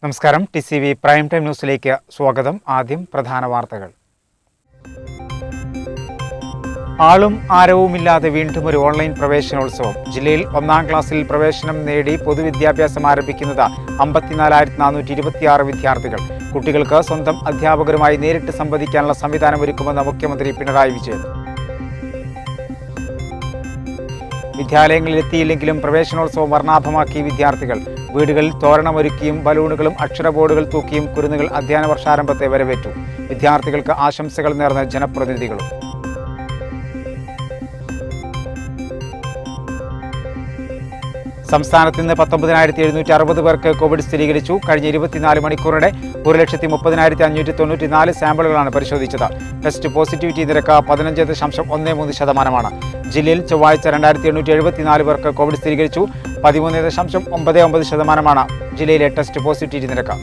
നമസ്കാരം. TCV prime time ന്യൂസിലേക്ക് സ്വാഗതം. ആദ്യം പ്രധാന വാർത്തകൾ. ആളും ആരവുമില്ലാതെ വീണ്ടും ഒരു ഓൺലൈൻ പ്രവേശനോത്സവം. ജില്ലയിൽ 1-ാം ക്ലാസ്സിൽ പ്രവേശനം നേടി പൊതുവിദ്യാഭ്യാസം ആരംഭിക്കുന്നത് 54,426 വിദ്യാർത്ഥികൾ. കുട്ടികൾക്ക് സ്വന്തം അധ്യാപകരുമായി നേരിട്ട് സംവദിക്കാനുള്ള സംവിധാനമൊരുക്കുമെന്ന് മുഖ്യമന്ത്രി പിണറായി വിജയൻ. വിദ്യാലയങ്ങളിലെത്തിയില്ലെങ്കിലും പ്രവേശനോത്സവം വർണ്ണാഭമാക്കി വിദ്യാർത്ഥികൾ. വീടുകളിൽ തോരണമൊരുക്കിയും ബലൂണുകളും അക്ഷരബോർഡുകൾ തൂക്കിയും കുരുന്നുകൾ അധ്യയന വർഷാരംഭത്തെ വരവേറ്റു. വിദ്യാർത്ഥികൾക്ക് ആശംസകൾ നേർന്ന ജനപ്രതിനിധികളും. സംസ്ഥാനത്ത് ഇന്ന് 19,760 പേർക്ക് കോവിഡ് സ്ഥിരീകരിച്ചു. കഴിഞ്ഞ 24 മണിക്കൂറിടെ 1,30,594 സാമ്പിളുകളാണ് പരിശോധിച്ചത്. ടെസ്റ്റ് പോസിറ്റിവിറ്റി നിരക്ക് 15.13%. ജില്ലയിൽ ചൊവ്വാഴ്ച 2,874 പേർക്ക് കോവിഡ് സ്ഥിരീകരിച്ചു. 13.99% ജില്ലയിലെ ടെസ്റ്റ് പോസിറ്റിവിറ്റി നിരക്ക്.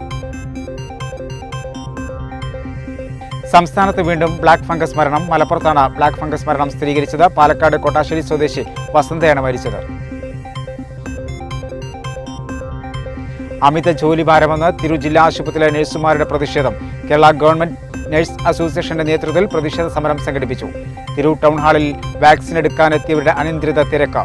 സംസ്ഥാനത്ത് വീണ്ടും ബ്ലാക്ക് ഫംഗസ് മരണം. മലപ്പുറത്താണ് ബ്ലാക്ക് ഫംഗസ് മരണം സ്ഥിരീകരിച്ചത്. പാലക്കാട് കൊട്ടാശ്ശേരി സ്വദേശി വസന്തയാണ് മരിച്ചത്. അമിത ജോലിഭാരമെന്ന് തിരൂർ ജില്ലാ ആശുപത്രിയിലെ നഴ്സുമാരുടെ പ്രതിഷേധം. കേരള ഗവൺമെന്റ് നഴ്സ് അസോസിയേഷന്റെ നേതൃത്വത്തിൽ പ്രതിഷേധ സമരം സംഘടിപ്പിച്ചു. തിരൂർ ടൗൺ ഹാളിൽ വാക്സിൻ എടുക്കാനെത്തിയവരുടെ അനിയന്ത്രിത തിരക്ക്.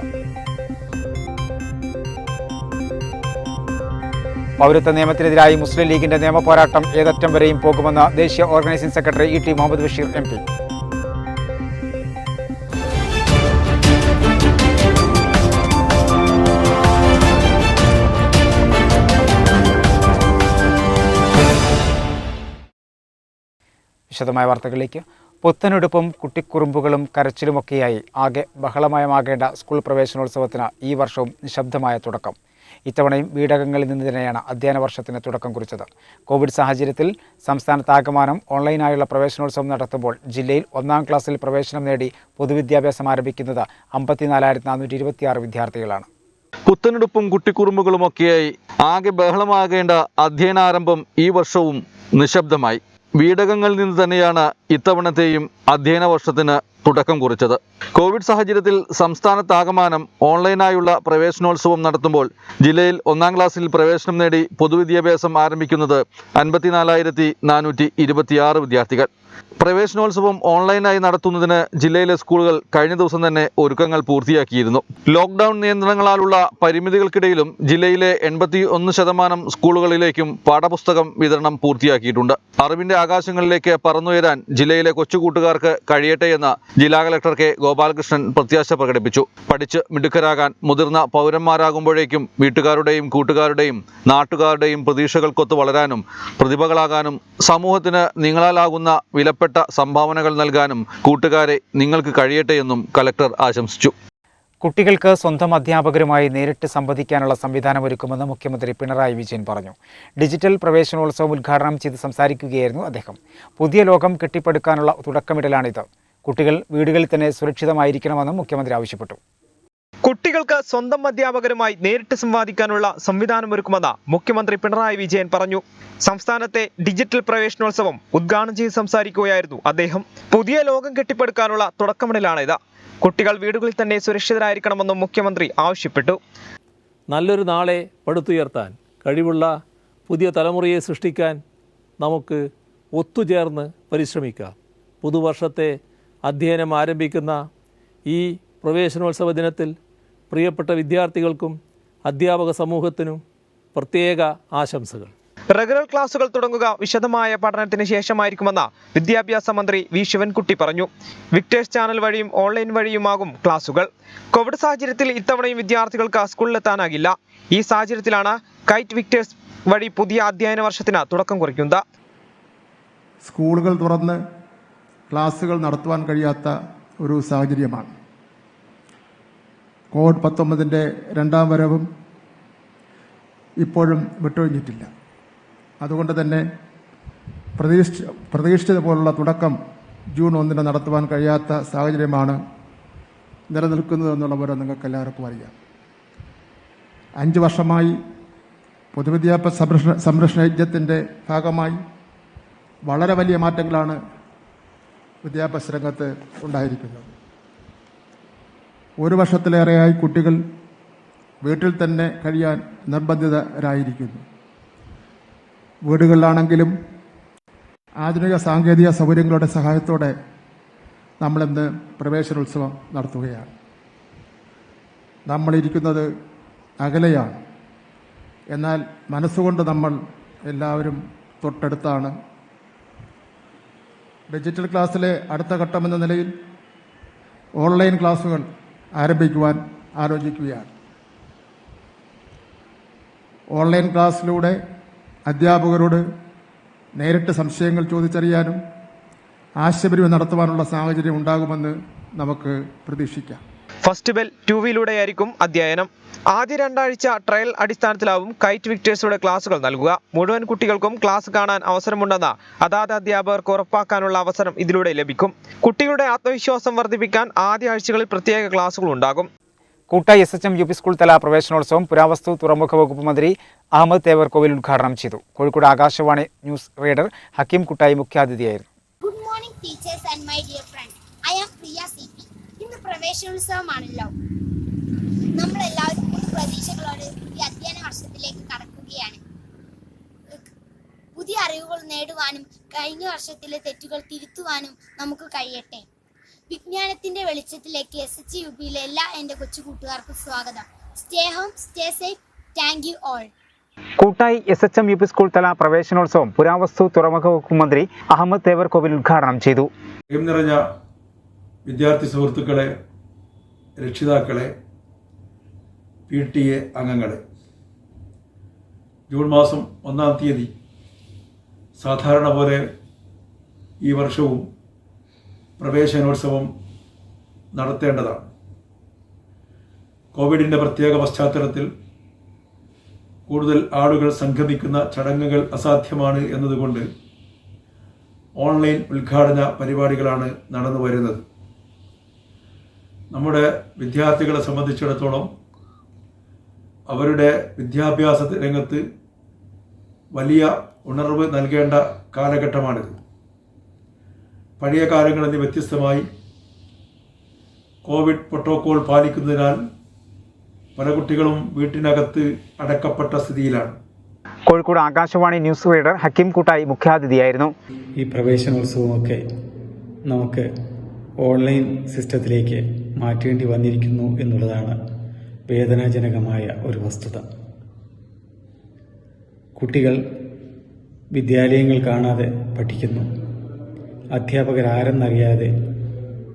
പൗരത്വ നിയമത്തിനെതിരായി മുസ്ലിം ലീഗിന്റെ നിയമപോരാട്ടം ഏതറ്റം വരെയും പോകുമെന്ന് ദേശീയ organising secretary ET Muhammad Basheer MP. വിശദമായ വാർത്തകളിലേക്ക്. പുത്തനുടുപ്പും കുട്ടിക്കുറുമ്പുകളും കരച്ചിലുമൊക്കെയായി ആകെ ബഹളമയമാകേണ്ട സ്കൂൾ പ്രവേശനോത്സവത്തിന് ഈ വർഷവും നിശബ്ദമായ തുടക്കം. ഇത്തവണയും വീടകങ്ങളിൽ നിന്ന് തന്നെയാണ് അധ്യയന വർഷത്തിന് തുടക്കം കുറിച്ചത്. കോവിഡ് സാഹചര്യത്തിൽ സംസ്ഥാനത്താകമാനം ഓൺലൈനായുള്ള പ്രവേശനോത്സവം നടത്തുമ്പോൾ ജില്ലയിൽ 1-ാം ക്ലാസ്സിൽ പ്രവേശനം നേടി പൊതുവിദ്യാഭ്യാസം ആരംഭിക്കുന്നത് 54,426 വിദ്യാർത്ഥികളാണ്. പുത്തനുടുപ്പും കുട്ടിക്കുറുമ്പുകളുമൊക്കെയായി ആകെ ബഹളമാകേണ്ട അധ്യയനാരംഭം ഈ വർഷവും നിശബ്ദമായി. വീടകങ്ങളിൽ നിന്ന് തന്നെയാണ് ഇത്തവണത്തെയും അധ്യയന വർഷത്തിന് തുടക്കം കുറിച്ചത്. കോവിഡ് സാഹചര്യത്തിൽ സംസ്ഥാനത്താകമാനം ഓൺലൈനായുള്ള പ്രവേശനോത്സവം നടത്തുമ്പോൾ ജില്ലയിൽ 1-ാം ക്ലാസ്സിൽ പ്രവേശനം നേടി പൊതുവിദ്യാഭ്യാസം ആരംഭിക്കുന്നത് 54,426 വിദ്യാർത്ഥികൾ. പ്രവേശനോത്സവം ഓൺലൈനായി നടത്തുന്നതിന് ജില്ലയിലെ സ്കൂളുകൾ കഴിഞ്ഞ ദിവസം തന്നെ ഒരുക്കങ്ങൾ പൂർത്തിയാക്കിയിരുന്നു. ലോക്ക്ഡൌൺ നിയന്ത്രണങ്ങളാലുള്ള പരിമിതികൾക്കിടയിലും ജില്ലയിലെ 81% സ്കൂളുകളിലേക്കും പാഠപുസ്തകം വിതരണം പൂർത്തിയാക്കിയിട്ടുണ്ട്. അറിവിന്റെ ആകാശങ്ങളിലേക്ക് പറന്നുയരാൻ ജില്ലയിലെ കൊച്ചുകൂട്ടുകാർക്ക് കഴിയട്ടെയെന്ന് ജില്ലാ കളക്ടർ K. ഗോപാലകൃഷ്ണൻ പ്രത്യാശ പ്രകടിപ്പിച്ചു. പഠിച്ച് മിടുക്കരാകാൻ മുതിർന്ന പൗരന്മാരാകുമ്പോഴേക്കും വീട്ടുകാരുടെയും കൂട്ടുകാരുടെയും നാട്ടുകാരുടെയും പ്രതീക്ഷകൾക്കൊത്ത് വളരാനും പ്രതിഭകളാകാനും സമൂഹത്തിന് നിങ്ങളാലാകുന്ന വിലപ്പെട്ട സംഭാവനകൾ നൽകാനും കൂട്ടുകാരെ നിങ്ങൾക്ക് കഴിയട്ടെയെന്നും കളക്ടർ ആശംസിച്ചു. കുട്ടികൾക്ക് സ്വന്തം അധ്യാപകരുമായി നേരിട്ട് സംവദിക്കാനുള്ള സംവിധാനമൊരുക്കുമെന്ന് മുഖ്യമന്ത്രി പിണറായി വിജയൻ പറഞ്ഞു. ഡിജിറ്റൽ പ്രവേശനോത്സവം ഉദ്ഘാടനം ചെയ്ത് സംസാരിക്കുകയായിരുന്നു അദ്ദേഹം. പുതിയ ലോകം കെട്ടിപ്പടുക്കാനുള്ള തുടക്കമിടലാണിത്. കുട്ടികൾ വീടുകളിൽ തന്നെ സുരക്ഷിതമായിരിക്കണമെന്നും മുഖ്യമന്ത്രി ആവശ്യപ്പെട്ടു. കുട്ടികൾക്ക് സ്വന്തം അധ്യാപകരുമായി നേരിട്ട് സംവാദിക്കാനുള്ള സംവിധാനമൊരുക്കുമെന്ന് മുഖ്യമന്ത്രി പിണറായി വിജയൻ പറഞ്ഞു. സംസ്ഥാനത്തെ ഡിജിറ്റൽ പ്രവേശനോത്സവം ഉദ്ഘാടനം ചെയ്ത് സംസാരിക്കുകയായിരുന്നു അദ്ദേഹം. പുതിയ ലോകം കെട്ടിപ്പടുക്കാനുള്ള തുടക്കമിടലാണിത്. കുട്ടികൾ വീടുകളിൽ തന്നെ സുരക്ഷിതരായിരിക്കണമെന്നും മുഖ്യമന്ത്രി ആവശ്യപ്പെട്ടു. നല്ലൊരു നാളെ പടുത്തുയർത്താൻ കഴിവുള്ള പുതിയ തലമുറയെ സൃഷ്ടിക്കാൻ നമുക്ക് ഒത്തുചേർന്ന് പരിശ്രമിക്കാം. പുതുവർഷത്തെ അധ്യയനം ആരംഭിക്കുന്ന ഈ പ്രവേശനോത്സവ ദിനത്തിൽ പ്രിയപ്പെട്ട വിദ്യാർത്ഥികൾക്കും അധ്യാപക സമൂഹത്തിനും പ്രത്യേക ആശംസകൾ. റെഗുലർ ക്ലാസുകൾ തുടങ്ങുക വിശദമായ പഠനത്തിന് ശേഷമായിരിക്കുമെന്ന് വിദ്യാഭ്യാസ മന്ത്രി V. ശിവൻകുട്ടി പറഞ്ഞു. വിക്ടേഴ്സ് ചാനൽ വഴിയും ഓൺലൈൻ വഴിയുമാകും ക്ലാസുകൾ. കോവിഡ് സാഹചര്യത്തിൽ ഇത്തവണയും വിദ്യാർത്ഥികൾക്ക് സ്കൂളിലെത്താനാകില്ല. ഈ സാഹചര്യത്തിലാണ് കൈറ്റ് വിക്ടേഴ്സ് വഴി പുതിയ അധ്യയന വർഷത്തിന് തുടക്കം കുറിക്കുന്നത്. സ്കൂളുകൾ തുറന്ന് ക്ലാസുകൾ നടത്തുവാൻ കഴിയാത്ത ഒരു സാഹചര്യമാണ്. COVID-19 2-ാം വരവും ഇപ്പോഴും വിട്ടൊഴിഞ്ഞിട്ടില്ല. അതുകൊണ്ട് തന്നെ പ്രതീക്ഷിച്ചതുപോലുള്ള തുടക്കം ജൂൺ 1 നടത്തുവാൻ കഴിയാത്ത സാഹചര്യമാണ് നിലനിൽക്കുന്നതെന്നുള്ള വിവരം നിങ്ങൾക്ക് എല്ലാവർക്കും അറിയാം. 5 വർഷമായി പൊതുവിദ്യാഭ്യാസ സംരക്ഷണ യജ്ഞത്തിൻ്റെ ഭാഗമായി വളരെ വലിയ മാറ്റങ്ങളാണ് വിദ്യാഭ്യാസ രംഗത്ത് ഉണ്ടായിരിക്കുന്നത്. 1 വർഷത്തിലേറെയായി കുട്ടികൾ വീട്ടിൽ തന്നെ കഴിയാൻ നിർബന്ധിതരായിരിക്കുന്നു. വീടുകളിലാണെങ്കിലും ആധുനിക സാങ്കേതിക സൗകര്യങ്ങളുടെ സഹായത്തോടെ നമ്മളിന്ന് പ്രവേശനോത്സവം നടത്തുകയാണ്. നമ്മളിരിക്കുന്നത് അകലെയാണ്, എന്നാൽ മനസ്സുകൊണ്ട് നമ്മൾ എല്ലാവരും തൊട്ടടുത്താണ്. ഡിജിറ്റൽ ക്ലാസ്സിലെ അടുത്ത ഘട്ടമെന്ന നിലയിൽ ഓൺലൈൻ ക്ലാസ്സുകൾ ആരംഭിക്കുവാൻ ആലോചിക്കുകയാണ്. ഓൺലൈൻ ക്ലാസ്സിലൂടെ അധ്യാപകരോട് നേരിട്ട് സംശയങ്ങൾ ചോദിച്ചറിയാനും ആശയവിനിമയം നടത്തുവാനുള്ള സാഹചര്യം ഉണ്ടാകുമെന്ന് നമുക്ക് പ്രതീക്ഷിക്കാം. ഫസ്റ്റ് ബെൽ 2വിലൂടെയായിരിക്കും അധ്യയനം. ആദ്യ 2 ആഴ്ച ട്രയൽ അടിസ്ഥാനത്തിലാവും കൈറ്റ് വിക്ടേഴ്സിലൂടെ ക്ലാസുകൾ നൽകുക. മുഴുവൻ കുട്ടികൾക്കും ക്ലാസ് കാണാൻ അവസരമുണ്ടെന്ന് അതാത് അധ്യാപകർക്ക് ഉറപ്പാക്കാനുള്ള അവസരം ഇതിലൂടെ ലഭിക്കും. കുട്ടികളുടെ ആത്മവിശ്വാസം വർദ്ധിപ്പിക്കാൻ ആദ്യ ആഴ്ചകളിൽ പ്രത്യേക ക്ലാസുകൾ ഉണ്ടാകും. കൂട്ടായി SHM UP സ്കൂൾ തല പ്രവേശനോത്സവം പുരാവസ്തു തുറമുഖ വകുപ്പ് മന്ത്രി അഹമ്മദ് തേവർകോവിൽ ഉദ്ഘാടനം ചെയ്തു. കോഴിക്കോട് ആകാശവാണി ന്യൂസ് റീഡർ ഹക്കീം കുട്ടായി മുഖ്യാതിഥിയായിരുന്നു. Good morning teachers and my dear friend. I am Priya CP. ഇന്ന് പ്രവേശനോത്സവമാണല്ലോ. നമ്മളെല്ലാവരും പ്രതീക്ഷകളോട് പുതിയ അധ്യയന വർഷത്തിലേക്ക് കടക്കുകയാണ്. പുതിയ അറിവുകൾ നേടുവാനും കഴിഞ്ഞ വർഷത്തിലെ തെറ്റുകൾ തിരുത്തുവാനും നമുക്ക് കഴിയട്ടെ. വിജ്ഞാനത്തിന്റെ വെളിച്ചത്തിലേക്ക് SHUPയിലെ എല്ലാ എൻ്റെ കൊച്ചു കൂട്ടുകാർക്കും സ്വാഗതം. Stay home, stay safe. Thank you all. കൂട്ടായി SHM UP സ്കൂൾ തല പ്രവേശനോത്സവം പുരാവസ്തു തുറമുഖ വകുപ്പ് മന്ത്രി അഹമ്മദ് തേവർകോവിൽ ഉദ്ഘാടനം ചെയ്തു. നിറഞ്ഞ വിദ്യാർത്ഥി സുഹൃത്തുക്കളെ, രക്ഷിതാക്കളെ, PTA അംഗങ്ങളെ, ജൂൺ മാസം 1-ാം തീയതി സാധാരണ പോലെ ഈ വർഷവും പ്രവേശനോത്സവം നടത്തേണ്ടതാണ്. കോവിഡിൻ്റെ പ്രത്യേക പശ്ചാത്തലത്തിൽ കൂടുതൽ ആളുകൾ സംഗമിക്കുന്ന ചടങ്ങുകൾ അസാധ്യമാണ് എന്നതുകൊണ്ട് ഓൺലൈൻ ഉദ്ഘാടന പരിപാടികളാണ് നടന്നു വരുന്നത്. നമ്മുടെ വിദ്യാർത്ഥികളെ സംബന്ധിച്ചിടത്തോളം അവരുടെ വിദ്യാഭ്യാസ രംഗത്ത് വലിയ ഉണർവ് നൽകേണ്ട കാലഘട്ടമാണിത്. പഴയ കാലങ്ങളിൽ നിന്ന് വ്യത്യസ്തമായി കോവിഡ് പ്രോട്ടോകോൾ പാലിക്കുന്നതിനാൽ പല കുട്ടികളും വീട്ടിനകത്ത് അടക്കപ്പെട്ട സ്ഥിതിയിലാണ്. കോഴിക്കോട് ആകാശവാണി ന്യൂസ് റീഡർ ഹക്കീം കുട്ടായി മുഖ്യാതിഥിയായിരുന്നു. ഈ പ്രവേശനോത്സവമൊക്കെ നമുക്ക് ഓൺലൈൻ സിസ്റ്റത്തിലേക്ക് മാറ്റേണ്ടി വന്നിരിക്കുന്നു എന്നുള്ളതാണ് വേദനാജനകമായ ഒരു വസ്തുത. കുട്ടികൾ വിദ്യാലയങ്ങൾ കാണാതെ പഠിക്കുന്നു. അധ്യാപകരാരെന്നറിയാതെ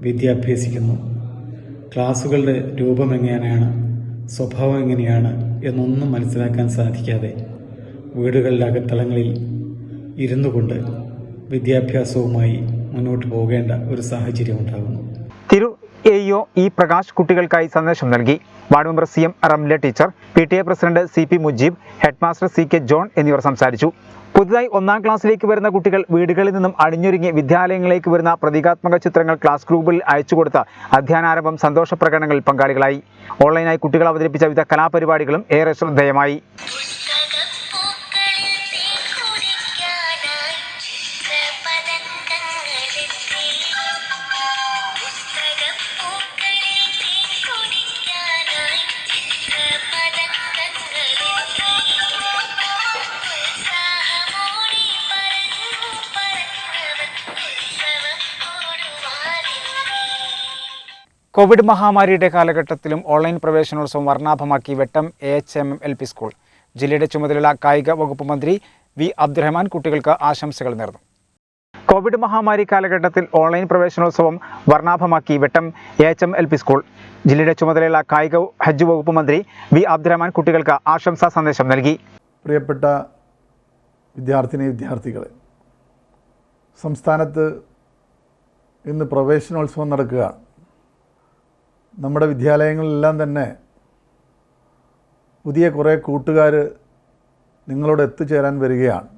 വിദ്യാഭ്യസിക്കുന്നു. ക്ലാസുകളുടെ രൂപം എങ്ങനെയാണ്, സ്വഭാവം എങ്ങനെയാണ് എന്നൊന്നും മനസ്സിലാക്കാൻ സാധിക്കാതെ വീടുകളുടെ അകത്തളങ്ങളിൽ ഇരുന്നു കൊണ്ട് വിദ്യാഭ്യാസവുമായി മുന്നോട്ട് പോകേണ്ട ഒരു സാഹചര്യം ഉണ്ടാകുന്നു. തിരു AEO E പ്രകാശ് കുട്ടികൾക്കായി സന്ദേശം നൽകി. Ward member CM Ramla teacher, PTA president CP Mujeeb, headmaster CK John എന്നിവർ സംസാരിച്ചു. പുതുതായി 1-ാം ക്ലാസ്സിലേക്ക് വരുന്ന കുട്ടികൾ വീടുകളിൽ നിന്നും അണിഞ്ഞൊരുങ്ങി വിദ്യാലയങ്ങളിലേക്ക് വരുന്ന പ്രതീകാത്മക ചിത്രങ്ങൾ ക്ലാസ് ഗ്രൂപ്പിൽ അയച്ചുകൊടുത്ത അധ്യയനാരംഭം സന്തോഷ പ്രകടനങ്ങളിൽ പങ്കാളികളായി. ഓൺലൈനായി കുട്ടികൾ അവതരിപ്പിച്ച വിവിധ കലാപരിപാടികളും ഏറെ ശ്രദ്ധേയമായി. കോവിഡ് മഹാമാരിയുടെ കാലഘട്ടത്തിലും ഓൺലൈൻ പ്രവേശനോത്സവം വർണ്ണാഭമാക്കി വെട്ടം AHM LP സ്കൂൾ. ജില്ലയുടെ ചുമതലയുള്ള കായിക വകുപ്പ് മന്ത്രി V അബ്ദുറഹ്മാൻ കുട്ടികൾക്ക് ആശംസകൾ നേർന്നു. കോവിഡ് മഹാമാരി കാലഘട്ടത്തിൽ ഓൺലൈൻ പ്രവേശനോത്സവം വർണ്ണാഭമാക്കി വെട്ടം AHM LP സ്കൂൾ. ജില്ലയുടെ ചുമതലയുള്ള കായിക ഹജ്ജ് വകുപ്പ് മന്ത്രി V അബ്ദുറഹ്മാൻ കുട്ടികൾക്ക് ആശംസാ സന്ദേശം നൽകി. പ്രിയപ്പെട്ട വിദ്യാർത്ഥികളെ, സംസ്ഥാനത്ത് ഇന്ന് പ്രവേശനോത്സവം നടക്കുകയാണ്. നമ്മുടെ വിദ്യാലയങ്ങളിലെല്ലാം തന്നെ പുതിയ കുറേ കൂട്ടുകാർ നിങ്ങളോട് എത്തിച്ചേരാൻ വരികയാണ്.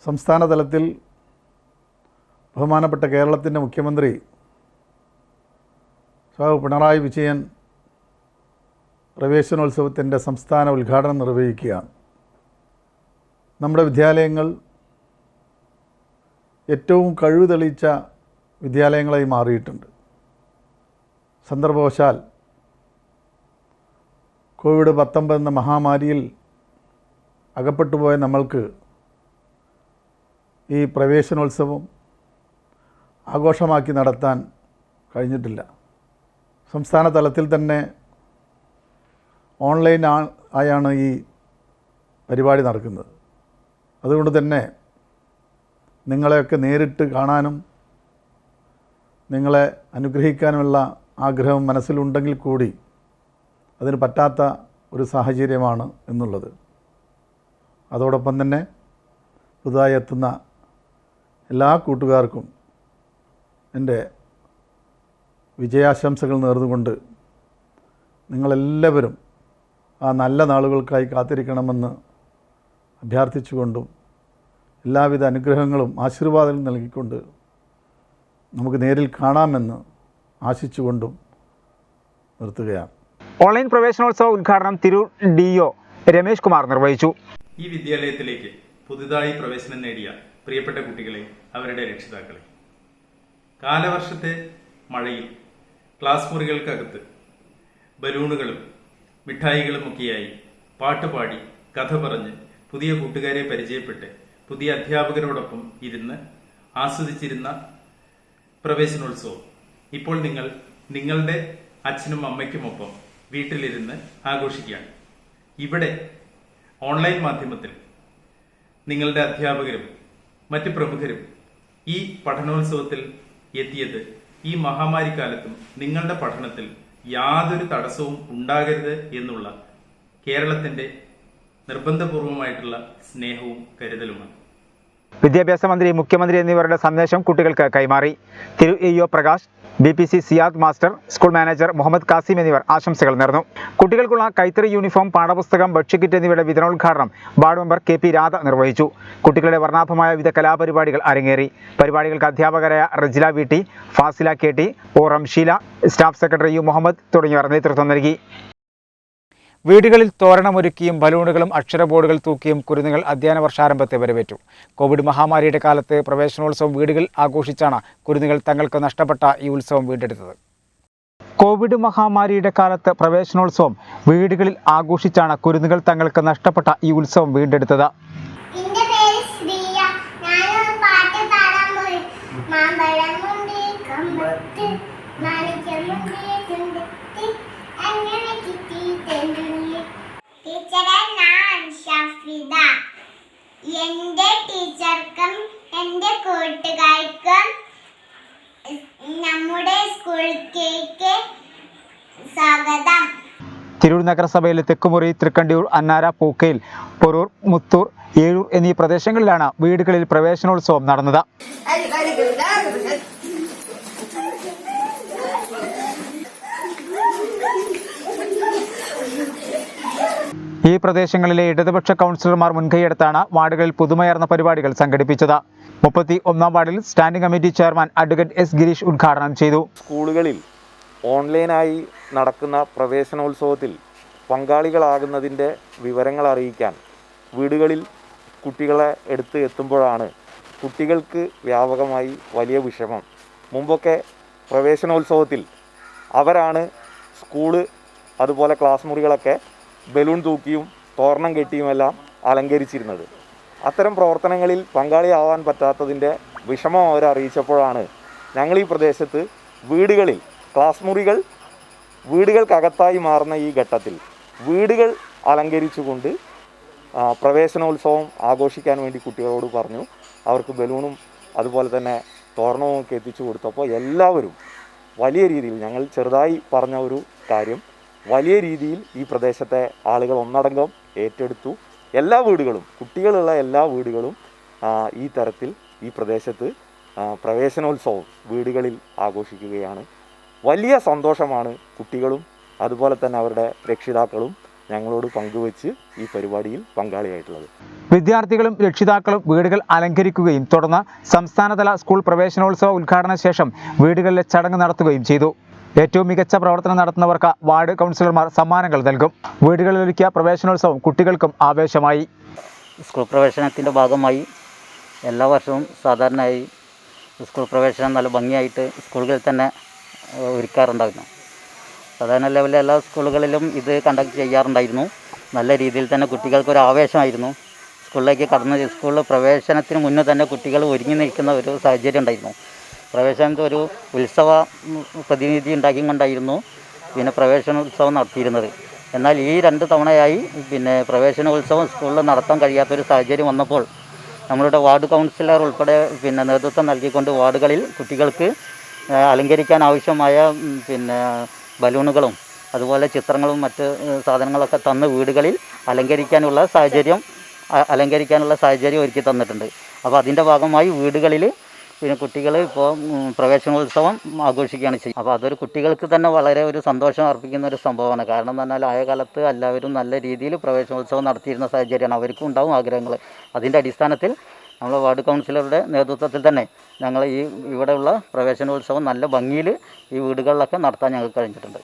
സംസ്ഥാന തലത്തിൽ ബഹുമാനപ്പെട്ട കേരളത്തിൻ്റെ മുഖ്യമന്ത്രി പിണറായി വിജയൻ പ്രവേശനോത്സവത്തിൻ്റെ സംസ്ഥാന ഉദ്ഘാടനം നിർവഹിക്കുകയാണ്. നമ്മുടെ വിദ്യാലയങ്ങൾ ഏറ്റവും കഴിവ് തെളിയിച്ച വിദ്യാലയങ്ങളായി മാറിയിട്ടുണ്ട്. സന്ദർഭവശാൽ കോവിഡ്-19 എന്ന മഹാമാരിയിൽ അകപ്പെട്ടുപോയ നമ്മൾക്ക് ഈ പ്രവേശനോത്സവം ആഘോഷമാക്കി നടത്താൻ കഴിഞ്ഞിട്ടില്ല. സംസ്ഥാന തലത്തിൽ തന്നെ ഓൺലൈൻ ആയാണ് ഈ പരിപാടി നടക്കുന്നത്. അതുകൊണ്ട് തന്നെ നിങ്ങളെയൊക്കെ നേരിട്ട് കാണാനും നിങ്ങളെ അനുഗ്രഹിക്കാനുമുള്ള ആഗ്രഹം മനസ്സിലുണ്ടെങ്കിൽ കൂടി അതിന് പറ്റാത്ത ഒരു സാഹചര്യമാണ് എന്നുള്ളത്. അതോടൊപ്പം തന്നെ പുതുതായി എത്തുന്ന എല്ലാ കൂട്ടുകാർക്കും എൻ്റെ വിജയാശംസകൾ നേർന്നുകൊണ്ട് നിങ്ങളെല്ലാവരും ആ നല്ല നാളുകൾക്കായി കാത്തിരിക്കണമെന്ന് അഭ്യർത്ഥിച്ചുകൊണ്ടും എല്ലാവിധ അനുഗ്രഹങ്ങളും ആശീർവാദങ്ങളും നൽകിക്കൊണ്ട് നമുക്ക് നേരിൽ കാണാമെന്ന് ആശിച്ചുകൊണ്ടും നിർത്തുകയാണ്. ഓൺലൈൻ പ്രവേശനോത്സവ ഉദ്ഘാടനം തിരൂർ DO രമേശ് കുമാർ നിർവഹിച്ചു. ഈ വിദ്യാലയത്തിലേക്ക് പുതുതായി പ്രവേശനം നേടിയ പ്രിയപ്പെട്ട കുട്ടികളെ, അവരുടെ രക്ഷിതാക്കളെ, കാലവർഷത്തെ മഴയിൽ ക്ലാസ് മുറികൾക്കകത്ത് ബലൂണുകളും മിഠായികളുമൊക്കെയായി പാട്ടുപാടി കഥ പറഞ്ഞ് പുതിയ കൂട്ടുകാരെ പരിചയപ്പെട്ട് പുതിയ അധ്യാപകരോടൊപ്പം ഇരുന്ന് ആസ്വദിച്ചിരുന്ന പ്രവേശനോത്സവം ഇപ്പോൾ നിങ്ങൾ നിങ്ങളുടെ അച്ഛനും അമ്മയ്ക്കുമൊപ്പം വീട്ടിലിരുന്ന് ആഘോഷിക്കുകയാണ്. ഇവിടെ ഓൺലൈൻ മാധ്യമത്തിൽ നിങ്ങളുടെ അധ്യാപകരും മറ്റ് പ്രമുഖരും ഈ പഠനോത്സവത്തിൽ എത്തിയത് ഈ മഹാമാരിക്കാലത്തും നിങ്ങളുടെ പഠനത്തിൽ യാതൊരു തടസ്സവും ഉണ്ടാകരുത് എന്നുള്ള കേരളത്തിന്റെ നിർബന്ധപൂർവമായിട്ടുള്ള സ്നേഹവും കരുതലുമാണ്. വിദ്യാഭ്യാസ മന്ത്രി, മുഖ്യമന്ത്രി എന്നിവരുടെ സന്ദേശം കുട്ടികൾക്ക് കൈമാറി. തിരു EO Prakash, BPC Siyad master, school manager Muhammad Kasim എന്നിവർ ആശംസകൾ നേർന്നു. കുട്ടികൾക്കുള്ള കൈത്തറി യൂണിഫോം, പാഠപുസ്തകം, ഭക്ഷ്യക്കിറ്റ് എന്നിവയുടെ വിതരണോദ്ഘാടനം വാർഡ് മെമ്പർ KP രാധ നിർവഹിച്ചു. കുട്ടികളുടെ വർണ്ണാഭമായ വിവിധ കലാപരിപാടികൾ അരങ്ങേറി. പരിപാടികൾക്ക് അധ്യാപകരായ Rajila VT, Fasila KT, O Ramsheela, staff secretary U Muhammad തുടങ്ങിയവർ നേതൃത്വം നൽകി. വീടുകളിൽ തോരണമൊരുക്കിയും ബലൂണുകളും അക്ഷര ബോർഡുകൾ തൂക്കിയും കുരുന്നുകൾ അധ്യയന വർഷാരംഭത്തെ വരവേറ്റു. കോവിഡ് മഹാമാരിയുടെ കാലത്ത് പ്രവേശനോത്സവം വീടുകളിൽ ആഘോഷിച്ചാണ് കുരുന്നുകൾ തങ്ങൾക്ക് നഷ്ടപ്പെട്ട ഈ ഉത്സവം വീണ്ടെടുത്തത്. കോവിഡ് മഹാമാരിയുടെ കാലത്ത് പ്രവേശനോത്സവം വീടുകളിൽ ആഘോഷിച്ചാണ് കുരുന്നുകൾ തങ്ങൾക്ക് നഷ്ടപ്പെട്ട ഈ ഉത്സവം വീണ്ടെടുത്തത്. ടീച്ചറെ, ഞാൻ ഷഫീദ. എൻ്റെ ടീച്ചർക്കും എൻ്റെ കൂട്ടുകാർക്കും നമ്മുടെ സ്കൂളിലേക്ക് സ്വാഗതം. തിരൂർ നഗരസഭയിലെ തെക്കുമുറി, തൃക്കണ്ടിയൂർ, അന്നാര, പൂക്കയിൽ, പൊരൂർ, മുത്തൂർ, ഏഴൂർ എന്നീ പ്രദേശങ്ങളിലാണ് വീടുകളിൽ പ്രവേശനോത്സവം നടന്നത്. ഈ പ്രദേശങ്ങളിലെ ഇടതുപക്ഷ കൗൺസിലർമാർ മുൻകൈയെടുത്താണ് വാർഡുകളിൽ പുതുമയാർന്ന പരിപാടികൾ സംഘടിപ്പിച്ചത്. 31-ാം വാർഡിൽ standing committee chairman advocate S Girish ഉദ്ഘാടനം ചെയ്തു. സ്കൂളുകളിൽ ഓൺലൈനായി നടക്കുന്ന പ്രവേശനോത്സവത്തിൽ പങ്കാളികളാകുന്നതിൻ്റെ വിവരങ്ങൾ അറിയിക്കാൻ വീടുകളിൽ കുട്ടികളെ എടുത്ത് എത്തുമ്പോഴാണ് കുട്ടികൾക്ക് വ്യാപകമായി വലിയ വിഷമം. മുമ്പൊക്കെ പ്രവേശനോത്സവത്തിൽ അവരാണ് സ്കൂള് അതുപോലെ ക്ലാസ് മുറികളൊക്കെ ബലൂൺ തൂക്കിയും തോരണം കെട്ടിയുമെല്ലാം അലങ്കരിച്ചിരുന്നത്. അത്തരം പ്രവർത്തനങ്ങളിൽ പങ്കാളിയാവാൻ പറ്റാത്തതിൻ്റെ വിഷമം അവരെ അറിയിച്ചപ്പോഴാണ് ഞങ്ങൾ ഈ പ്രദേശത്ത് വീടുകളിൽ ക്ലാസ് മുറികൾ വീടുകൾക്കകത്തായി മാറുന്ന ഈ ഘട്ടത്തിൽ വീടുകൾ അലങ്കരിച്ചുകൊണ്ട് പ്രവേശനോത്സവം ആഘോഷിക്കാൻ വേണ്ടി കുട്ടികളോട് പറഞ്ഞു. അവർക്ക് ബലൂണും അതുപോലെ തന്നെ തോരണവും ഒക്കെ എത്തിച്ചു കൊടുത്തപ്പോൾ എല്ലാവരും വലിയ രീതിയിൽ, ഞങ്ങൾ ചെറുതായി പറഞ്ഞ ഒരു കാര്യം വലിയ രീതിയിൽ ഈ പ്രദേശത്തെ ആളുകൾ ഒന്നടങ്കം ഏറ്റെടുത്തു. എല്ലാ വീടുകളും, കുട്ടികളുള്ള എല്ലാ വീടുകളും ഈ തരത്തിൽ ഈ പ്രദേശത്ത് പ്രവേശനോത്സവം വീടുകളിൽ ആഘോഷിക്കുകയാണ്. വലിയ സന്തോഷമാണ് കുട്ടികളും അതുപോലെ തന്നെ അവരുടെ രക്ഷിതാക്കളും ഞങ്ങളോട് പങ്കുവച്ച് ഈ പരിപാടിയിൽ പങ്കാളിയായിട്ടുള്ളത്. വിദ്യാർത്ഥികളും രക്ഷിതാക്കളും വീടുകൾ അലങ്കരിക്കുകയും തുടർന്ന് സംസ്ഥാനതല സ്കൂൾ പ്രവേശനോത്സവ ഉദ്ഘാടന ശേഷം വീടുകളിലെ ചടങ്ങ് നടത്തുകയും ചെയ്തു. ഏറ്റവും മികച്ച പ്രവർത്തനം നടത്തുന്നവർക്ക് വാർഡ് കൗൺസിലർമാർ സമ്മാനങ്ങൾ നൽകും. വീടുകളിലൊരുക്കിയ പ്രവേശനോത്സവം കുട്ടികൾക്കും ആവേശമായി. സ്കൂൾ പ്രവേശനത്തിൻ്റെ ഭാഗമായി എല്ലാ വർഷവും സാധാരണയായി സ്കൂൾ പ്രവേശനം നല്ല ഭംഗിയായിട്ട് സ്കൂളുകളിൽ തന്നെ ഒരുക്കാറുണ്ടായിരുന്നു. സാധാരണ ലെവലിൽ എല്ലാ സ്കൂളുകളിലും ഇത് കണ്ടക്ട് ചെയ്യാറുണ്ടായിരുന്നു. നല്ല രീതിയിൽ തന്നെ കുട്ടികൾക്കൊരു ആവേശമായിരുന്നു. സ്കൂളിലേക്ക് സ്കൂളിൽ പ്രവേശനത്തിന് മുന്നേ തന്നെ കുട്ടികൾ ഒരുങ്ങി നിൽക്കുന്ന ഒരു സാഹചര്യം ഉണ്ടായിരുന്നു. പ്രവേശനത്തിൽ ഒരു ഉത്സവ പ്രതിനിധി ഉണ്ടാക്കിക്കൊണ്ടായിരുന്നു പിന്നെ പ്രവേശനോത്സവം നടത്തിയിരുന്നത്. എന്നാൽ ഈ 2 തവണയായി പിന്നെ പ്രവേശനോത്സവം സ്കൂളിൽ നടത്താൻ കഴിയാത്തൊരു സാഹചര്യം വന്നപ്പോൾ നമ്മളുടെ വാർഡ് കൗൺസിലർ ഉൾപ്പെടെ പിന്നെ നേതൃത്വം നൽകിക്കൊണ്ട് വാർഡുകളിൽ കുട്ടികൾക്ക് അലങ്കരിക്കാൻ ആവശ്യമായ പിന്നെ ബലൂണുകളും അതുപോലെ ചിത്രങ്ങളും മറ്റ് സാധനങ്ങളൊക്കെ തന്ന് വീടുകളിൽ അലങ്കരിക്കാനുള്ള സാഹചര്യം ഒരുക്കി തന്നിട്ടുണ്ട്. അപ്പോൾ അതിൻ്റെ ഭാഗമായി വീടുകളിൽ പിന്നെ കുട്ടികൾ ഇപ്പോൾ പ്രവേശനോത്സവം ആഘോഷിക്കുകയാണ് ചെയ്യുന്നത്. അപ്പോൾ അതൊരു കുട്ടികൾക്ക് തന്നെ വളരെ ഒരു സന്തോഷം അർപ്പിക്കുന്ന ഒരു സംഭവമാണ്. കാരണം എന്ന് പറഞ്ഞാൽ ആയ കാലത്ത് എല്ലാവരും നല്ല രീതിയിൽ പ്രവേശനോത്സവം നടത്തിയിരുന്ന സാഹചര്യമാണ്. അവർക്കും ഉണ്ടാവും ആഗ്രഹങ്ങൾ. അതിൻ്റെ അടിസ്ഥാനത്തിൽ നമ്മൾ വാർഡ് കൗൺസിലറുടെ നേതൃത്വത്തിൽ തന്നെ ഞങ്ങൾ ഇവിടെയുള്ള പ്രവേശനോത്സവം നല്ല ഭംഗിയിൽ ഈ വീടുകളിലൊക്കെ നടത്താൻ ഞങ്ങൾക്ക് കഴിഞ്ഞിട്ടുണ്ട്.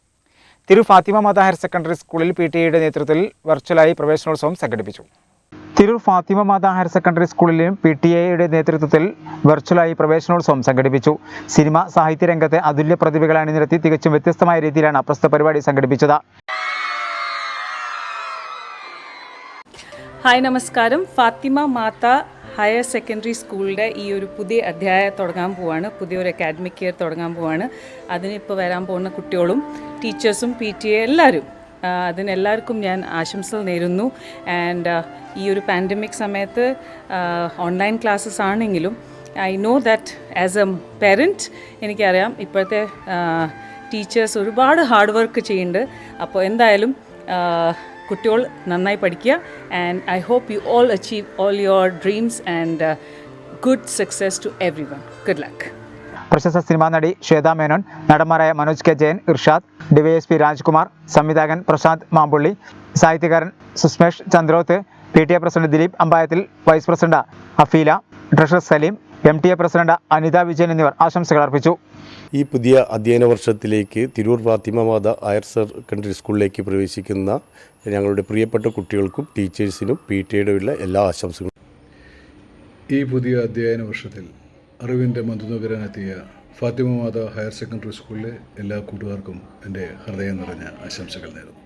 തിരു ഫാത്തിമ മാത ഹയർ സെക്കൻഡറി സ്കൂളിൽ PTA നേതൃത്വത്തിൽ വെർച്വലായി പ്രവേശനോത്സവം സംഘടിപ്പിച്ചു. തിരൂർ ഫാത്തിമ മാത ഹയർ സെക്കൻഡറി സ്കൂളിലും PTA നേതൃത്വത്തിൽ വെർച്വലായി പ്രവേശനോത്സവം സംഘടിപ്പിച്ചു. സിനിമ, സാഹിത്യ രംഗത്തെ അതുല്യ പ്രതിഭകളെ അണിനിരത്തി തികച്ചും വ്യത്യസ്തമായ രീതിയിലാണ് പ്രസ്തുത പരിപാടി സംഘടിപ്പിച്ചത്. ഹായ്, നമസ്കാരം. ഫാത്തിമ മാത ഹയർ സെക്കൻഡറി സ്കൂളിൻ്റെ ഈ ഒരു പുതിയ അധ്യായം തുടങ്ങാൻ പോവാണ്. പുതിയൊരു അക്കാഡമിക് ഇയർ തുടങ്ങാൻ പോവാണ്. അതിനിപ്പോൾ വരാൻ പോകുന്ന കുട്ടികളും ടീച്ചേഴ്സും PTA എല്ലാവരും അതിനെല്ലാവർക്കും ഞാൻ ആശംസകൾ നേരുന്നു. ആൻഡ് ഈ ഒരു പാൻഡമിക് സമയത്ത് ഓൺലൈൻ ക്ലാസ്സസ് ആണെങ്കിലും I know that as A parent എനിക്കറിയാം ഇപ്പോഴത്തെ ടീച്ചേഴ്സ് ഒരുപാട് ഹാർഡ് വർക്ക് ചെയ്യുന്നുണ്ട്. അപ്പോൾ എന്തായാലും കുട്ടികൾ നന്നായി പഠിക്കുക. And I hope you all achieve all your dreams and good success to everyone. Good luck. പ്രശസ്ത സിനിമാ നടി ശ്വേതാ മേനോൻ, നടന്മാരായ മനോജ് K. ജയൻ, ഇർഷാദ്, DYSP രാജ്കുമാർ, സംവിധായകൻ പ്രശാന്ത് മാമ്പുള്ളി, സാഹിത്യകാരൻ Susmesh Chandroth, PTA president Dileep Ambayathil, vice president Afeela, treasurer Saleem, MTA president Anitha Vijayan എന്നിവർ ആശംസകൾ അർപ്പിച്ചു. ഈ പുതിയ അധ്യയന വർഷത്തിലേക്ക് തിരൂർ ഫാത്തിമ മാത ഹയർ സെക്കൻഡറി സ്കൂളിലേക്ക് പ്രവേശിക്കുന്ന ഞങ്ങളുടെ പ്രിയപ്പെട്ട കുട്ടികൾക്കും ടീച്ചേഴ്സിനും PTA ഉള്ള എല്ലാ ആശംസകളും. ഈ പുതിയ അധ്യയന വർഷത്തിൽ അറിവിൻ്റെ മധുനുകരാനെത്തിയ ഫാത്തിമ മാത ഹയർ സെക്കൻഡറി സ്കൂളിലെ എല്ലാ കൂട്ടുകാർക്കും എൻ്റെ ഹൃദയം നിറഞ്ഞ ആശംസകൾ നേരുന്നു.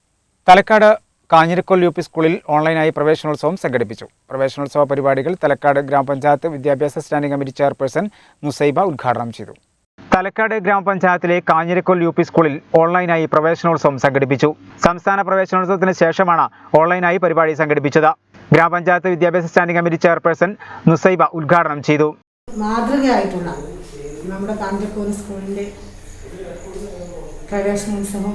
തലക്കാട് കാഞ്ഞിരക്കൊൽ UP സ്കൂളിൽ ഓൺലൈനായി പ്രവേശനോത്സവം സംഘടിപ്പിച്ചു. പ്രവേശനോത്സവ പരിപാടികൾ തലക്കാട് ഗ്രാമപഞ്ചായത്ത് വിദ്യാഭ്യാസ സ്റ്റാൻഡിംഗ് കമ്മിറ്റി ചെയർപേഴ്സൺ നുസൈബ ഉദ്ഘാടനം ചെയ്തു. തലക്കാട് ഗ്രാമപഞ്ചായത്തിലെ കാഞ്ഞിരക്കൊൽ UP സ്കൂളിൽ ഓൺലൈനായി പ്രവേശനോത്സവം സംഘടിപ്പിച്ചു. സംസ്ഥാന പ്രവേശനോത്സവത്തിന് ശേഷമാണ് ഓൺലൈനായി പരിപാടി സംഘടിപ്പിച്ചത്. ഗ്രാമപഞ്ചായത്ത് വിദ്യാഭ്യാസ സ്റ്റാൻഡിംഗ് കമ്മിറ്റി ചെയർപേഴ്സൺ നുസൈബ ഉദ്ഘാടനം ചെയ്തു. മാതൃകയായിട്ടുള്ള നമ്മുടെ കാഞ്ഞിരക്കോൽ സ്കൂളിൻ്റെ പ്രവേശനോത്സവം,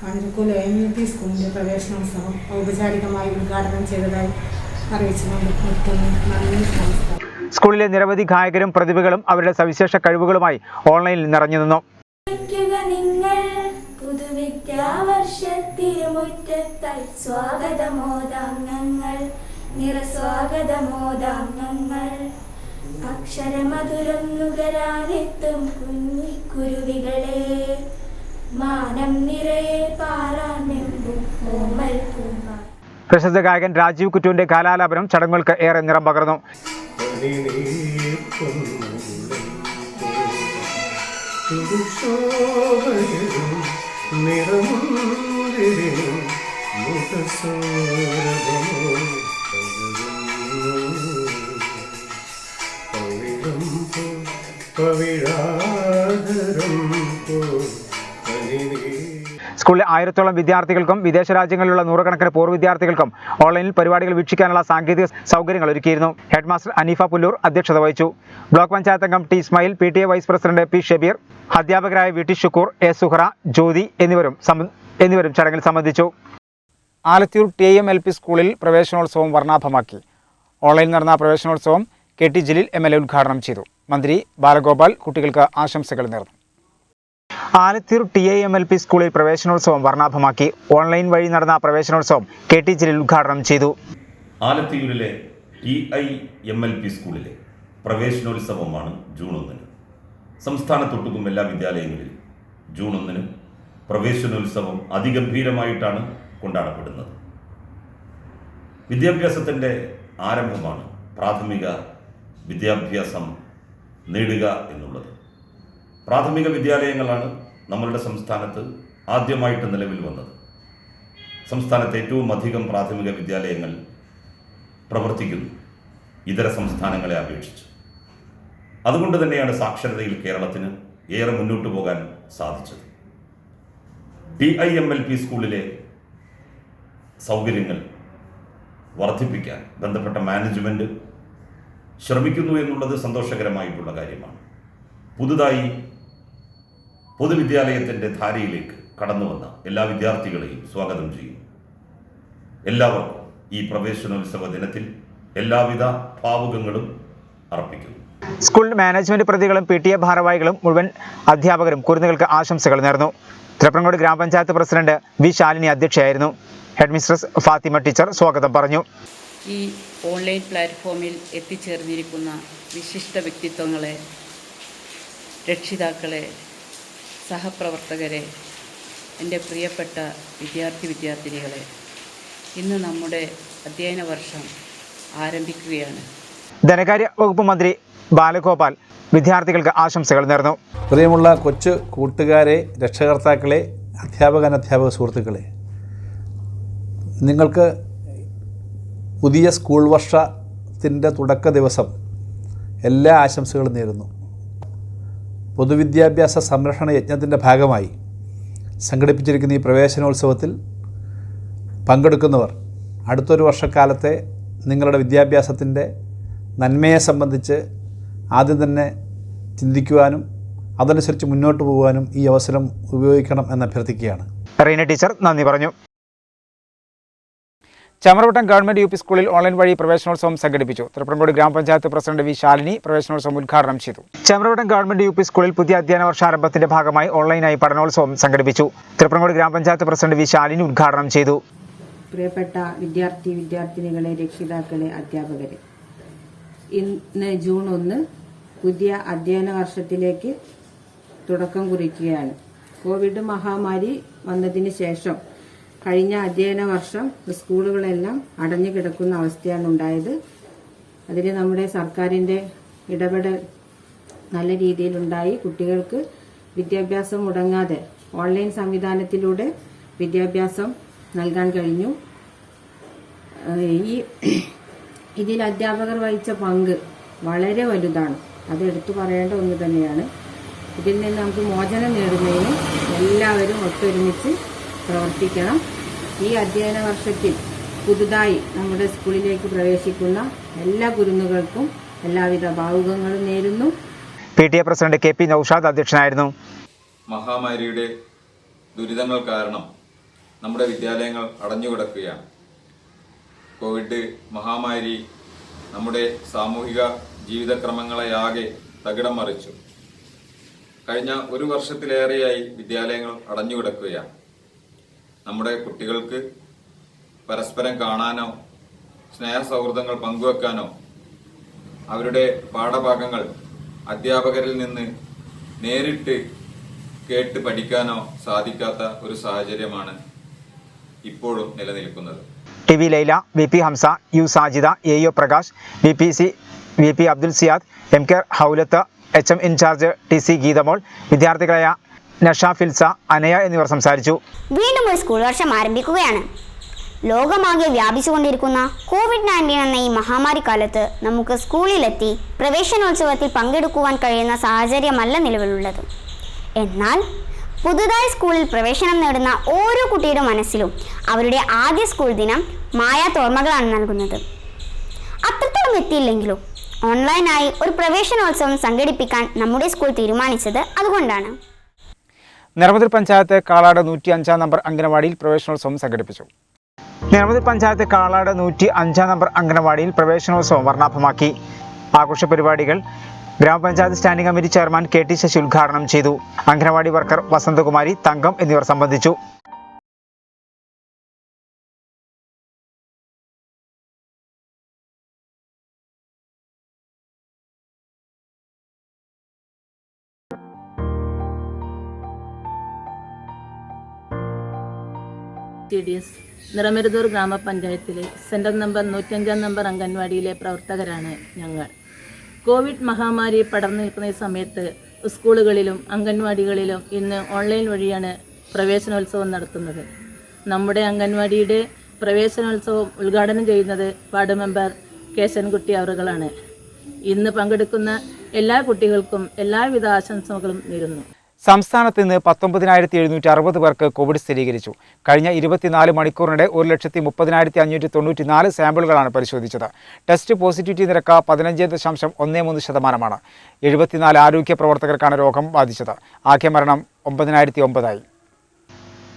കാഞ്ഞിരക്കോൽ AMUP സ്കൂളിൻ്റെ പ്രവേശനോത്സവം ഔപചാരികമായി ഉദ്ഘാടനം ചെയ്തതായി അറിയിച്ചുകൊണ്ട് നിർത്തുന്നു. നന്ദി, നമസ്കാരം. സ്കൂളിലെ നിരവധി ഗായകരും പ്രതിഭകളും അവരുടെ സവിശേഷ കഴിവുകളുമായി ഓൺലൈനിൽ നിറഞ്ഞു നിന്നു. അക്ഷരമധുരം നുകരാനെത്തും കുഞ്ഞിക്കുരുവികളെ, മാനം നിറയെ പാറാനെമ്പും ഓമൽ പൂമ്പാ. പ്രശസ്ത ഗായകൻ രാജീവ് കുറ്റുവിന്റെ ഗാലാലാപനം ചടങ്ങുകൾക്ക് ഏറെ നിറം പകർന്നു. സ്കൂളിലെ 1000-ഓളം വിദ്യാർത്ഥികൾക്കും വിദേശ രാജ്യങ്ങളിലുള്ള 100-കണക്കിന് പൂർവ്വ വിദ്യാർത്ഥികൾക്കും ഓൺലൈനിൽ പരിപാടികൾ വീക്ഷിക്കാനുള്ള സാങ്കേതിക സൗകര്യങ്ങൾ ഒരുക്കിയിരുന്നു. ഹെഡ്മാസ്റ്റർ അനീഫ പുല്ലൂർ അധ്യക്ഷത വഹിച്ചു. ബ്ലോക്ക് പഞ്ചായത്ത് അംഗം T. Ismail, PTA vice president P. Shabeer, അധ്യാപകരായ VT ഷുക്കൂർ, A. സുഹറ, ജ്യോതി എന്നിവരും ചടങ്ങിൽ സംബന്ധിച്ചു. ആലത്തിയൂർ TIM-LP സ്കൂളിൽ പ്രവേശനോത്സവം വർണ്ണാഭമാക്കി. ഓൺലൈനിൽ നടന്ന പ്രവേശനോത്സവം KT ജലീൽ MLA ഉദ്ഘാടനം ചെയ്തു. മന്ത്രി ബാലഗോപാൽ കുട്ടികൾക്ക് ആശംസകൾ നേർന്നു. ആലത്തിയൂർ TIM-LP സ്കൂളിൽ പ്രവേശനോത്സവം വർണ്ണാഭമാക്കി. ഓൺലൈൻ വഴി നടന്ന പ്രവേശനോത്സവം KT ജലീൽ ഉദ്ഘാടനം ചെയ്തു. ആലത്തിയൂരിലെ TIM-LP സ്കൂളിലെ പ്രവേശനോത്സവമാണ് ജൂൺ 1-ന്. സംസ്ഥാനത്തൊട്ടുക്കും എല്ലാ വിദ്യാലയങ്ങളിലും ജൂൺ 1-ന് പ്രവേശനോത്സവം അതിഗംഭീരമായിട്ടാണ് കൊണ്ടാടപ്പെടുന്നത്. വിദ്യാഭ്യാസത്തിൻ്റെ ആരംഭമാണ് പ്രാഥമിക വിദ്യാഭ്യാസം നേടുക എന്നുള്ളത്. പ്രാഥമിക വിദ്യാലയങ്ങളാണ് നമ്മളുടെ സംസ്ഥാനത്ത് ആദ്യമായിട്ട് നിലവിൽ വന്നത്. സംസ്ഥാനത്ത് ഏറ്റവും അധികം പ്രാഥമിക വിദ്യാലയങ്ങൾ പ്രവർത്തിക്കുന്നു. ഇതര സംസ്ഥാനങ്ങളെ അപേക്ഷിച്ച്. അതുകൊണ്ട് തന്നെയാണ് സാക്ഷരതയിൽ കേരളത്തിന് ഏറെ മുന്നോട്ട് പോകാൻ സാധിച്ചത്. TIMLP സ്കൂളിലെ സൗകര്യങ്ങൾ വർദ്ധിപ്പിക്കാൻ ബന്ധപ്പെട്ട മാനേജ്മെൻറ്റ് ശ്രമിക്കുന്നു എന്നുള്ളത് സന്തോഷകരമായിട്ടുള്ള കാര്യമാണ്. പുതുതായി പൊതുവിദ്യാലയത്തിൻ്റെ ധാരയിലേക്ക് കടന്നു വന്ന എല്ലാ വിദ്യാർത്ഥികളെയും സ്വാഗതം ചെയ്യും. എല്ലാവർക്കും ഈ പ്രവേശനോത്സവ ദിനത്തിൽ എല്ലാവിധ ഭാവുകങ്ങളും അർപ്പിക്കുന്നു. സ്കൂൾ മാനേജ്മെന്റ് പ്രതികളും PTA ഭാരവാഹികളും മുഴുവൻ അധ്യാപകരും കുരുന്നുകൾക്ക് ആശംസകൾ നേർന്നു. തിരുപ്രങ്ങോട് ഗ്രാമപഞ്ചായത്ത് പ്രസിഡന്റ് V. ശാലിനി അധ്യക്ഷയായിരുന്നു. ഹെഡ് മിസ്ട്രസ് ഫാത്തിമ ടീച്ചർ സ്വാഗതം പറഞ്ഞു. ഈ ഓൺലൈൻ പ്ലാറ്റ്ഫോമിൽ എത്തിച്ചേർന്നിരിക്കുന്ന വിശിഷ്ട വ്യക്തിത്വങ്ങളെ, രക്ഷിതാക്കളെ, സഹപ്രവർത്തകരെ, എൻ്റെ പ്രിയപ്പെട്ട വിദ്യാർത്ഥിനികളെ, ഇന്ന് നമ്മുടെ അധ്യയന വർഷം ആരംഭിക്കുകയാണ്. ധനകാര്യ വകുപ്പ് മന്ത്രി ബാലഗോപാൽ വിദ്യാർത്ഥികൾക്ക് ആശംസകൾ നേർന്നു. പ്രിയമുള്ള കൊച്ചു കൂട്ടുകാരെ, രക്ഷകർത്താക്കളെ, അധ്യാപക സുഹൃത്തുക്കളെ, നിങ്ങൾക്ക് പുതിയ സ്കൂൾ വർഷത്തിൻ്റെ തുടക്ക ദിവസം എല്ലാ ആശംസകളും നേരുന്നു. പൊതുവിദ്യാഭ്യാസ സംരക്ഷണ യജ്ഞത്തിൻ്റെ ഭാഗമായി സംഘടിപ്പിച്ചിരിക്കുന്ന ഈ പ്രവേശനോത്സവത്തിൽ പങ്കെടുക്കുന്നവർ അടുത്തൊരു വർഷക്കാലത്തെ നിങ്ങളുടെ വിദ്യാഭ്യാസത്തിൻ്റെ നന്മയെ സംബന്ധിച്ച് ആദ്യം തന്നെ ചിന്തിക്കുവാനും അതനുസരിച്ച് മുന്നോട്ട് പോകുവാനും ഈ അവസരം ഉപയോഗിക്കണം എന്ന് അഭ്യർത്ഥിക്കുകയാണ്. റീന ടീച്ചർ നന്ദി പറഞ്ഞു. ചമരവട്ടം ഗവൺമെന്റ് UP സ്കൂളിൽ ഓൺലൈൻ വഴി പ്രവേശനോത്സവം സംഘടിപ്പിച്ചു. തിരുപ്രങ്ങോട് ഗ്രാമപഞ്ചായത്ത് പ്രസിഡന്റ് V. ശാലിനി പ്രവേശനോത്സവം ഉദ്ഘാടനം ചെയ്തു. ചമരവട്ടം ഗവൺമെന്റ് UP സ്കൂളിൽ പുതിയ അധ്യയന വർഷാരംഭത്തിന്റെ ഭാഗമായി ഓൺലൈനായി പഠനോത്സവം സംഘടിപ്പിച്ചു. തിരുപ്രങ്ങോട് ഗ്രാമപഞ്ചായത്ത് പ്രസിഡന്റ് V. ശാലിനി ഉദ്ഘാടനം ചെയ്തു. പ്രിയപ്പെട്ട വിദ്യാർത്ഥിനികളെ, രക്ഷിതാക്കളെ, അധ്യാപകരെ, ഇന്ന് ജൂൺ 1 പുതിയ അധ്യയന വർഷത്തിലേക്ക് തുടക്കം കുറിക്കുകയാണ്. കോവിഡ് മഹാമാരി വന്നതിന് ശേഷം കഴിഞ്ഞ അധ്യയന വർഷം സ്കൂളുകളെല്ലാം അടഞ്ഞു കിടക്കുന്ന അവസ്ഥയാണ് ഉണ്ടായത്. അതിന് നമ്മുടെ സർക്കാരിൻ്റെ ഇടപെടൽ നല്ല രീതിയിലുണ്ടായി. കുട്ടികൾക്ക് വിദ്യാഭ്യാസം മുടങ്ങാതെ ഓൺലൈൻ സംവിധാനത്തിലൂടെ വിദ്യാഭ്യാസം നൽകാൻ കഴിഞ്ഞു. ഇതിൽ അധ്യാപകർ വഹിച്ച പങ്ക് വളരെ വലുതാണ്. അത് എടുത്തു പറയേണ്ട ഒന്ന് തന്നെയാണ്. ഇതിൽ നിന്ന് നമുക്ക് മോചനം നേടുന്നതിന് എല്ലാവരും ഒത്തൊരുമിച്ച് പ്രവർത്തിക്കണം. ഈ അധ്യയന വർഷത്തിൽ പുതുതായി നമ്മുടെ സ്കൂളിലേക്ക് പ്രവേശിക്കുന്ന എല്ലാ കുരുന്നുകൾക്കും എല്ലാവിധ ഭാവുകങ്ങളും നേരുന്നു. PTA പ്രസിഡന്റ് KP നൌഷാദ് അധ്യക്ഷനായിരുന്നു. മഹാമാരിയുടെ ദുരിതങ്ങൾ കാരണം നമ്മുടെ വിദ്യാലയങ്ങൾ അടഞ്ഞുകിടക്കുകയാണ്. കോവിഡ് മഹാമാരി നമ്മുടെ സാമൂഹിക ജീവിതക്രമങ്ങളെയാകെ തകിടം മറിച്ചു. കഴിഞ്ഞ ഒരു വർഷത്തിലേറെയായി വിദ്യാലയങ്ങൾ അടഞ്ഞുകിടക്കുകയാണ്. നമ്മുടെ കുട്ടികൾക്ക് പരസ്പരം കാണാനോ സ്നേഹസൗഹൃദങ്ങൾ പങ്കുവെക്കാനോ അവരുടെ പാഠഭാഗങ്ങൾ അധ്യാപകരിൽ നിന്ന് നേരിട്ട് കേട്ട് പഠിക്കാനോ സാധിക്കാത്ത ഒരു സാഹചര്യമാണ് ഇപ്പോഴും നിലനിൽക്കുന്നത്. TV Laila, VP Hamsa, U Sajida, AO Prakash, VP Abdul Siyad, MK Haulath, HM incharge TC Geethamol, വിദ്യാർത്ഥികളായ നഷ, ഫിൽസ, അനയ എന്നിവർ സംസാരിച്ചു. വീണ്ടും ഒരു സ്കൂൾ വർഷം ആരംഭിക്കുകയാണ്. ലോകമാകെ വ്യാപിച്ചുകൊണ്ടിരിക്കുന്ന COVID-19 എന്ന ഈ മഹാമാരി കാലത്ത് നമുക്ക് സ്കൂളിലെത്തി പ്രവേശനോത്സവത്തിൽ പങ്കെടുക്കുവാൻ കഴിയുന്ന സാഹചര്യമല്ല നിലവിലുള്ളത്. എന്നാൽ പുതുതായി സ്കൂളിൽ പ്രവേശനം നേടുന്ന ഓരോ കുട്ടിയുടെ മനസ്സിലും അവരുടെ ആദ്യ സ്കൂൾ ദിനം മായാത്തോർമ്മകളാണ് നൽകുന്നത്. അത്രത്തോളം എത്തിയില്ലെങ്കിലും ഓൺലൈനായി ഒരു പ്രവേശനോത്സവം സംഘടിപ്പിക്കാൻ നമ്മുടെ സ്കൂൾ തീരുമാനിച്ചത് അതുകൊണ്ടാണ്. നിറമതിൽ പഞ്ചായത്ത് കാളാട് 105 നമ്പർ അംഗനവാടിയിൽ പ്രവേശനോത്സവം സംഘടിപ്പിച്ചു. നിറമതിൽ പഞ്ചായത്ത് കാളാട് 105 നമ്പർ അംഗനവാടിയിൽ പ്രവേശനോത്സവം വർണ്ണാഭമാക്കി. ആഘോഷ പരിപാടികൾ ഗ്രാമപഞ്ചായത്ത് standing committee chairman KT Sasi ഉദ്ഘാടനം ചെയ്തു. അംഗനവാടി വർക്കർ വസന്തകുമാരി, തങ്കം എന്നിവർ സംബന്ധിച്ചു. TDS നിറമരുതൂർ ഗ്രാമപഞ്ചായത്തിലെ സെൻട്രൽ നമ്പർ 105 നമ്പർ അംഗൻവാടിയിലെ പ്രവർത്തകരാണ് ഞങ്ങൾ. കോവിഡ് മഹാമാരി പടർന്നു നിൽക്കുന്ന ഈ സമയത്ത് സ്കൂളുകളിലും അംഗൻവാടികളിലും ഇന്ന് ഓൺലൈൻ വഴിയാണ് പ്രവേശനോത്സവം നടത്തുന്നത്. നമ്മുടെ അംഗൻവാടിയുടെ പ്രവേശനോത്സവം ഉദ്ഘാടനം ചെയ്യുന്നത് വാർഡ് മെമ്പർ കേശൻകുട്ടി അവറുകളാണ്. ഇന്ന് പങ്കെടുക്കുന്ന എല്ലാ കുട്ടികൾക്കും എല്ലാവിധ ആശംസകളും നേരുന്നു. സംസ്ഥാനത്ത് ഇന്ന് 19,760 പേർക്ക് കോവിഡ് സ്ഥിരീകരിച്ചു. കഴിഞ്ഞ 24 മണിക്കൂറിനിടെ 1,30,594 സാമ്പിളുകളാണ് പരിശോധിച്ചത്. ടെസ്റ്റ് പോസിറ്റിവിറ്റി നിരക്ക് 15.13%. 74 ആരോഗ്യ പ്രവർത്തകർക്കാണ് രോഗം ബാധിച്ചത്. ആകെ മരണം 9,009 ആയി.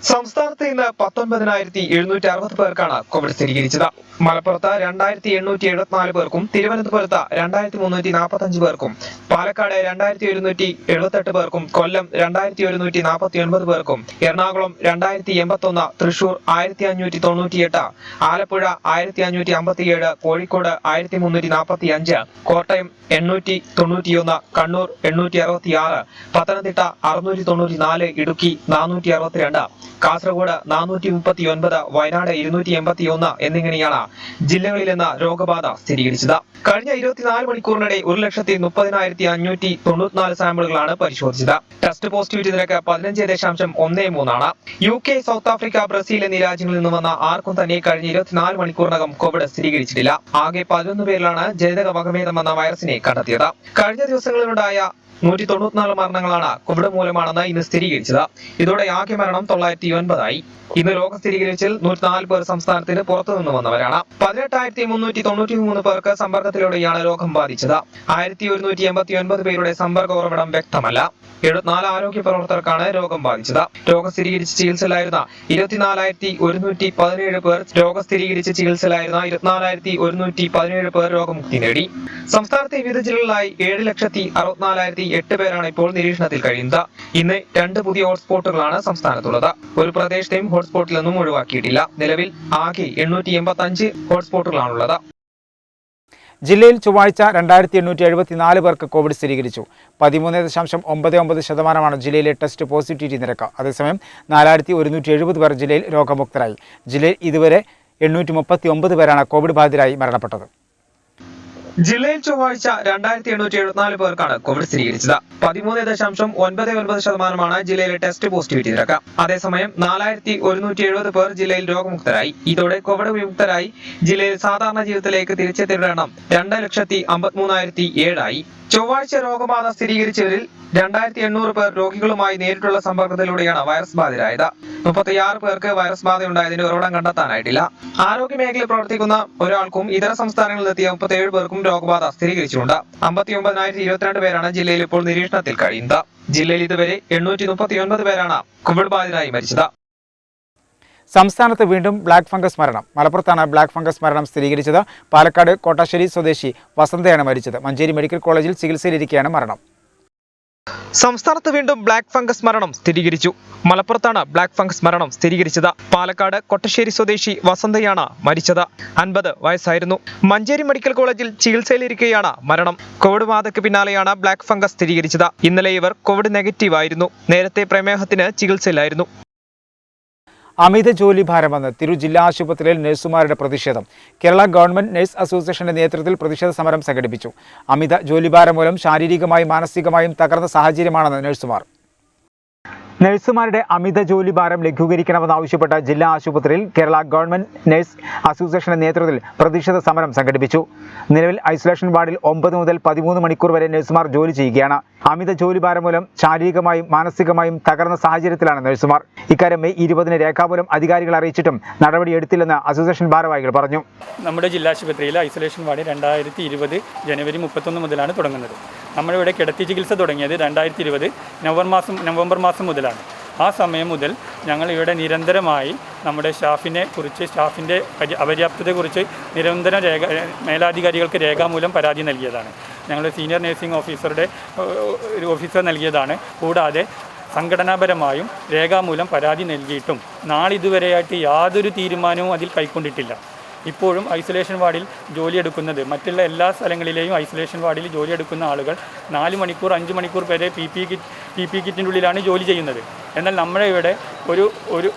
സംസ്ഥാനത്ത് ഇന്ന് 19,760 പേർക്കാണ് കോവിഡ് സ്ഥിരീകരിച്ചത്. മലപ്പുറത്ത് 2,874 പേർക്കും തിരുവനന്തപുരത്ത് 2,345 പേർക്കും പാലക്കാട് 2,178 പേർക്കും കൊല്ലം 2,149 പേർക്കും എറണാകുളം 2,081 തൃശൂർ 1,598 ആലപ്പുഴ 1,557 കോഴിക്കോട് 1,345 കോട്ടയം 891 കണ്ണൂർ 866 പത്തനംതിട്ട 694 ഇടുക്കി 462 കാസർഗോഡ് 439 വയനാട് 281 എന്നിങ്ങനെയാണ് ജില്ലകളിൽ നിന്ന് രോഗബാധ സ്ഥിരീകരിച്ചത്. കഴിഞ്ഞ 24 മണിക്കൂറിനിടെ 1,30,594 സാമ്പിളുകളാണ് പരിശോധിച്ചത്. ടെസ്റ്റ് പോസിറ്റിവിറ്റി നിരക്ക് 15.13%. UK, സൗത്ത് ആഫ്രിക്ക, ബ്രസീൽ എന്നീ രാജ്യങ്ങളിൽ നിന്ന് വന്ന ആർക്കും തന്നെ കഴിഞ്ഞ 24 മണിക്കൂറിനകം കോവിഡ് സ്ഥിരീകരിച്ചിട്ടില്ല. ആകെ 11 പേരിലാണ് ജനിതക വകഭേദം എന്ന വൈറസിനെ കണ്ടെത്തിയത്. കഴിഞ്ഞ ദിവസങ്ങളിലുണ്ടായ 194 മരണങ്ങളാണ് കോവിഡ് മൂലമാണെന്ന് ഇന്ന് സ്ഥിരീകരിച്ചത്. ഇതോടെ ആകെ മരണം 909 ആയി. ഇന്ന് രോഗം സ്ഥിരീകരിച്ചതിൽ 104 പേർ സംസ്ഥാനത്തിന് പുറത്തുനിന്ന് വന്നവരാണ്. 18,393 പേർക്ക് സമ്പർക്കത്തിലൂടെയാണ് രോഗം ബാധിച്ചത്. 1,189 പേരുടെ സമ്പർക്ക ഉറവിടം വ്യക്തമല്ല. 74 ആരോഗ്യ പ്രവർത്തകർക്കാണ് രോഗം ബാധിച്ചത്. രോഗം സ്ഥിരീകരിച്ച് ചികിത്സയിലായിരുന്ന 24,117 പേർ ചികിത്സയിലായിരുന്ന 24,117 പേർ രോഗമുക്തി നേടി. സംസ്ഥാനത്തെ വിവിധ ജില്ലകളിലായി 7,64,008 പേരാണ് ഇപ്പോൾ നിരീക്ഷണത്തിൽ കഴിയുന്നത്. ഇന്ന് 2 പുതിയ ഹോട്ട്സ്പോട്ടുകളാണ് സംസ്ഥാനത്തുള്ളത്. ഒരു പ്രദേശത്തെയും ഹോട്ട്സ്പോട്ടിൽ നിന്നും ഒഴിവാക്കിയിട്ടില്ല. നിലവിൽ ആകെ 885 ഹോട്ട്സ്പോട്ടുകളാണുള്ളത്. ജില്ലയിൽ ചൊവ്വാഴ്ച 2,874 പേർക്ക് കോവിഡ് സ്ഥിരീകരിച്ചു. 13.99% ജില്ലയിലെ ടെസ്റ്റ് പോസിറ്റിവിറ്റി നിരക്ക്. അതേസമയം 4,170 പേർ ജില്ലയിൽ രോഗമുക്തരായി. ജില്ലയിൽ ഇതുവരെ 839 പേരാണ് കോവിഡ് ബാധിതരായി മരണപ്പെട്ടത്. ജില്ലയിൽ ചൊവ്വാഴ്ച 2,874 പേർക്കാണ് കോവിഡ് സ്ഥിരീകരിച്ചത്. 13.99% ജില്ലയിലെ ടെസ്റ്റ് പോസിറ്റിവിറ്റി നിരക്ക്. അതേസമയം 4,170 പേർ ജില്ലയിൽ രോഗമുക്തരായി. ഇതോടെ കോവിഡ് വിമുക്തരായി ജില്ലയിൽ സാധാരണ ജീവിതത്തിലേക്ക് തിരിച്ചെത്തിയവരുടെ എണ്ണം 2,53,007 ആയി. ചൊവ്വാഴ്ച രോഗബാധ സ്ഥിരീകരിച്ചവരിൽ 2,800 പേർ രോഗികളുമായി നേരിട്ടുള്ള സമ്പർക്കത്തിലൂടെയാണ് വൈറസ് ബാധിതരായത്. 36 പേർക്ക് വൈറസ് ബാധയുണ്ടായതിന്റെ ഉറവിടം കണ്ടെത്താനായിട്ടില്ല. ആരോഗ്യ മേഖലയിൽ പ്രവർത്തിക്കുന്ന ഒരാൾക്കും ഇതര സംസ്ഥാനങ്ങളിൽ എത്തിയ 37 പേർക്കും രോഗബാധ സ്ഥിരീകരിച്ചിട്ടുണ്ട്. 59,022 പേരാണ് ജില്ലയിൽ ഇപ്പോൾ നിരീക്ഷണത്തിൽ കഴിയുന്നത്. ജില്ലയിൽ ഇതുവരെ 839 പേരാണ് കോവിഡ് ബാധിതരായി മരിച്ചത്. സംസ്ഥാനത്ത് വീണ്ടും ബ്ലാക്ക് ഫംഗസ് മരണം. മലപ്പുറത്താണ് ബ്ലാക്ക് ഫംഗസ് മരണം സ്ഥിരീകരിച്ചത്. പാലക്കാട് കോട്ടാശ്ശേരി സ്വദേശി വസന്തയാണ് മരിച്ചത്. മഞ്ചേരി മെഡിക്കൽ കോളേജിൽ ചികിത്സയിലിരിക്കെയാണ് മരണം. സംസ്ഥാനത്ത് വീണ്ടും ബ്ലാക്ക് ഫംഗസ് മരണം സ്ഥിരീകരിച്ചു. മലപ്പുറത്താണ് ബ്ലാക്ക് ഫംഗസ് മരണം സ്ഥിരീകരിച്ചത്. പാലക്കാട് കൊട്ടശ്ശേരി സ്വദേശി വസന്തയാണ് മരിച്ചത്. 50 വയസ്സായിരുന്നു. മഞ്ചേരി മെഡിക്കൽ കോളേജിൽ ചികിത്സയിലിരിക്കെയാണ് മരണം. കോവിഡ് ബാധയ്ക്ക് പിന്നാലെയാണ് ബ്ലാക്ക് ഫംഗസ് സ്ഥിരീകരിച്ചത്. ഇന്നലെ ഇവർ കോവിഡ് നെഗറ്റീവ് ആയിരുന്നു. നേരത്തെ പ്രമേഹത്തിന് ചികിത്സയിലായിരുന്നു. അമിത ജോലി ഭാരമെന്ന് തിരൂർ ജില്ലാ ആശുപത്രിയിൽ നഴ്സുമാരുടെ പ്രതിഷേധം. കേരള ഗവൺമെന്റ് നഴ്സ് അസോസിയേഷന്റെ നേതൃത്വത്തിൽ പ്രതിഷേധ സമരം സംഘടിപ്പിച്ചു. അമിത ജോലിഭാരം മൂലം ശാരീരികമായും മാനസികമായും തകർന്ന സാഹചര്യമാണെന്ന് നഴ്സുമാർ. നഴ്സുമാരുടെ അമിത ജോലിഭാരം ലഘൂകരിക്കണമെന്നാവശ്യപ്പെട്ട് ജില്ലാ ആശുപത്രിയിൽ കേരള ഗവൺമെന്റ് നഴ്സ് അസോസിയേഷന്റെ നേതൃത്വത്തിൽ പ്രതിഷേധ സമരം സംഘടിപ്പിച്ചു. നിലവിൽ ഐസൊലേഷൻ വാർഡിൽ 9 മുതൽ 13 മണിക്കൂർ വരെ നഴ്സുമാർ ജോലി ചെയ്യുകയാണ്. അമിത ജോലിഭാരം മൂലം ശാരീരികമായും മാനസികമായും തകർന്ന സാഹചര്യത്തിലാണ് നഴ്സുമാർ. ഇക്കാര്യം മെയ് 20 രേഖാമൂലം അധികാരികളെ അറിയിച്ചിട്ടും നടപടിയെടുത്തില്ലെന്ന് അസോസിയേഷൻ ഭാരവാഹികൾ പറഞ്ഞു. നമ്മുടെ ജില്ലാ ആശുപത്രിയിലെ ഐസൊലേഷൻ വാർഡ് 2020 ജനുവരി 31 മുതലാണ് തുടങ്ങുന്നത്. നമ്മളിവിടെ കിടത്തി ചികിത്സ തുടങ്ങിയത് 2020 നവംബർ മാസം മുതലാണ്. ആ സമയം മുതൽ ഞങ്ങൾ ഇവിടെ നിരന്തരമായി നമ്മുടെ സ്റ്റാഫിൻ്റെ അപര്യാപ്തതയെക്കുറിച്ച് നിരന്തരം മേലാധികാരികൾക്ക് രേഖാമൂലം പരാതി നൽകിയതാണ്. ഞങ്ങൾ സീനിയർ നഴ്സിംഗ് ഓഫീസർ നൽകിയതാണ്. കൂടാതെ സംഘടനാപരമായും രേഖാമൂലം പരാതി നൽകിയിട്ടും നാളിതുവരെയായിട്ട് യാതൊരു തീരുമാനവും അതിൽ കൈക്കൊണ്ടിട്ടില്ല. ഇപ്പോഴും ഐസൊലേഷൻ വാർഡിൽ ജോലിയെടുക്കുന്നത് മറ്റുള്ള എല്ലാ സ്ഥലങ്ങളിലെയും ഐസൊലേഷൻ വാർഡിൽ ജോലിയെടുക്കുന്ന ആളുകൾ 4 മണിക്കൂർ 5 മണിക്കൂർ വരെ പി പി കിറ്റിൻ്റെ ഉള്ളിലാണ് ജോലി ചെയ്യുന്നത്. എന്നാൽ നമ്മുടെ ഇവിടെ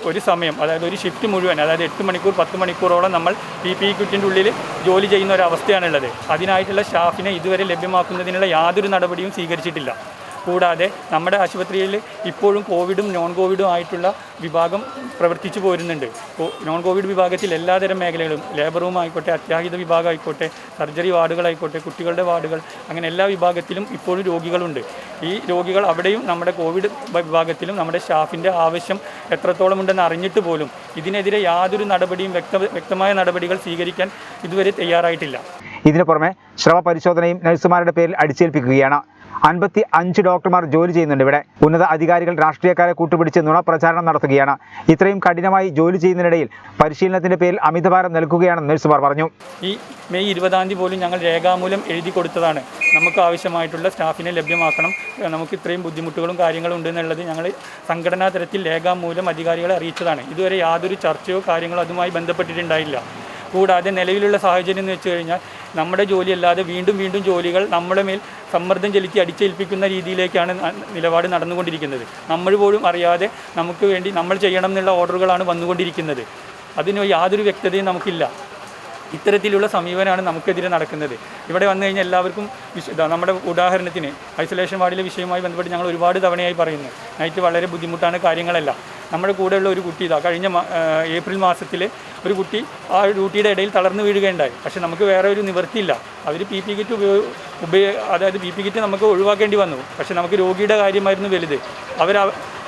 ഒരു സമയം, അതായത് ഒരു ഷിഫ്റ്റ് മുഴുവൻ, അതായത് 8 മണിക്കൂർ 10 മണിക്കൂറോളം നമ്മൾ പി പി കിറ്റിൻ്റെ ഉള്ളിൽ ജോലി ചെയ്യുന്ന ഒരവസ്ഥയാണുള്ളത്. അതിനായിട്ടുള്ള സ്റ്റാഫിനെ ഇതുവരെ ലഭ്യമാക്കുന്നതിനുള്ള യാതൊരു നടപടിയും സ്വീകരിച്ചിട്ടില്ല. കൂടാതെ നമ്മുടെ ആശുപത്രിയിൽ ഇപ്പോഴും കോവിഡും നോൺ കോവിഡും ആയിട്ടുള്ള വിഭാഗം പ്രവർത്തിച്ചു പോരുന്നുണ്ട്. നോൺ കോവിഡ് വിഭാഗത്തിൽ എല്ലാതരം മേഖലകളും, ലേബർ റൂം ആയിക്കോട്ടെ, അത്യാഹിത വിഭാഗം ആയിക്കോട്ടെ, സർജറി വാർഡുകളായിക്കോട്ടെ, കുട്ടികളുടെ വാർഡുകൾ, അങ്ങനെ എല്ലാ വിഭാഗത്തിലും ഇപ്പോഴും രോഗികളുണ്ട്. ഈ രോഗികൾ അവിടെയും നമ്മുടെ കോവിഡ് വിഭാഗത്തിലും നമ്മുടെ സ്റ്റാഫിൻ്റെ ആവശ്യം എത്രത്തോളം ഉണ്ടെന്ന് അറിഞ്ഞിട്ട് പോലും ഇതിനെതിരെ യാതൊരു നടപടിയും വ്യക്തമായ നടപടികൾ സ്വീകരിക്കാൻ ഇതുവരെ തയ്യാറായിട്ടില്ല. ഇതിനു പുറമെ ശ്രവ പരിശോധനയും നഴ്സുമാരുടെ പേരിൽ അടിച്ചേൽപ്പിക്കുകയാണ്. 55 ഡോക്ടർമാർ ജോലി ചെയ്യുന്നുണ്ട് ഇവിടെ. ഉന്നത അധികാരികൾ രാഷ്ട്രീയക്കാരെ കൂട്ടുപിടിച്ച് നുണപ്രചാരണം നടത്തുകയാണ്. ഇത്രയും കഠിനമായി ജോലി ചെയ്യുന്നതിനിടയിൽ പരിശീലനത്തിന്റെ പേരിൽ അമിതഭാരം നൽകുകയാണെന്ന് നഴ്സുമാർ പറഞ്ഞു. ഈ മെയ് 20 പോലും ഞങ്ങൾ രേഖാമൂലം എഴുതി കൊടുത്തതാണ്. നമുക്ക് ആവശ്യമായിട്ടുള്ള സ്റ്റാഫിനെ ലഭ്യമാക്കണം, നമുക്ക് ഇത്രയും ബുദ്ധിമുട്ടുകളും കാര്യങ്ങളും ഉണ്ടെന്നുള്ളത് ഞങ്ങൾ സംഘടനാ തലത്തിൽ രേഖാമൂലം അധികാരികളെ അറിയിച്ചതാണ്. ഇതുവരെ യാതൊരു ചർച്ചയോ കാര്യങ്ങളോ അതുമായി ബന്ധപ്പെട്ടിട്ടുണ്ടായില്ല. കൂടാതെ നിലവിലുള്ള സാഹചര്യം എന്ന് വെച്ച് കഴിഞ്ഞാൽ നമ്മുടെ ജോലിയല്ലാതെ വീണ്ടും ജോലികൾ നമ്മുടെ മേൽ സമ്മർദ്ദം ചെലുത്തി അടിച്ചേൽപ്പിക്കുന്ന രീതിയിലേക്കാണ് നിലപാട് നടന്നുകൊണ്ടിരിക്കുന്നത്. നമ്മൾ പോലും അറിയാതെ നമുക്ക് വേണ്ടി നമ്മൾ ചെയ്യണം എന്നുള്ള ഓർഡറുകളാണ് വന്നുകൊണ്ടിരിക്കുന്നത്. അതിന് യാതൊരു വ്യക്തതയും നമുക്കില്ല. ഇത്തരത്തിലുള്ള സമീപനമാണ് നമുക്കെതിരെ നടക്കുന്നത്. ഇവിടെ വന്നു കഴിഞ്ഞാൽ എല്ലാവർക്കും നമ്മുടെ ഉദാഹരണത്തിന് ഐസൊലേഷൻ വാർഡിലെ വിഷയവുമായി ബന്ധപ്പെട്ട് ഞങ്ങൾ ഒരുപാട് തവണയായി പറയുന്നു, നൈറ്റ് വളരെ ബുദ്ധിമുട്ടാണ് കാര്യങ്ങളെല്ലാം. നമ്മുടെ കൂടെയുള്ള ഒരു കുട്ടി കഴിഞ്ഞ ഏപ്രിൽ മാസത്തിൽ ഒരു കുട്ടി ആ ഡ്യൂട്ടിയുടെ ഇടയിൽ തളർന്നു വീഴുകയുണ്ടായി. പക്ഷേ നമുക്ക് വേറെ ഒരു നിവൃത്തിയില്ല. അവർ PP കിറ്റ് അതായത് PP കിറ്റ് നമുക്ക് ഒഴിവാക്കേണ്ടി വന്നു. പക്ഷേ നമുക്ക് രോഗിയുടെ കാര്യമായിരുന്നു വലുത്.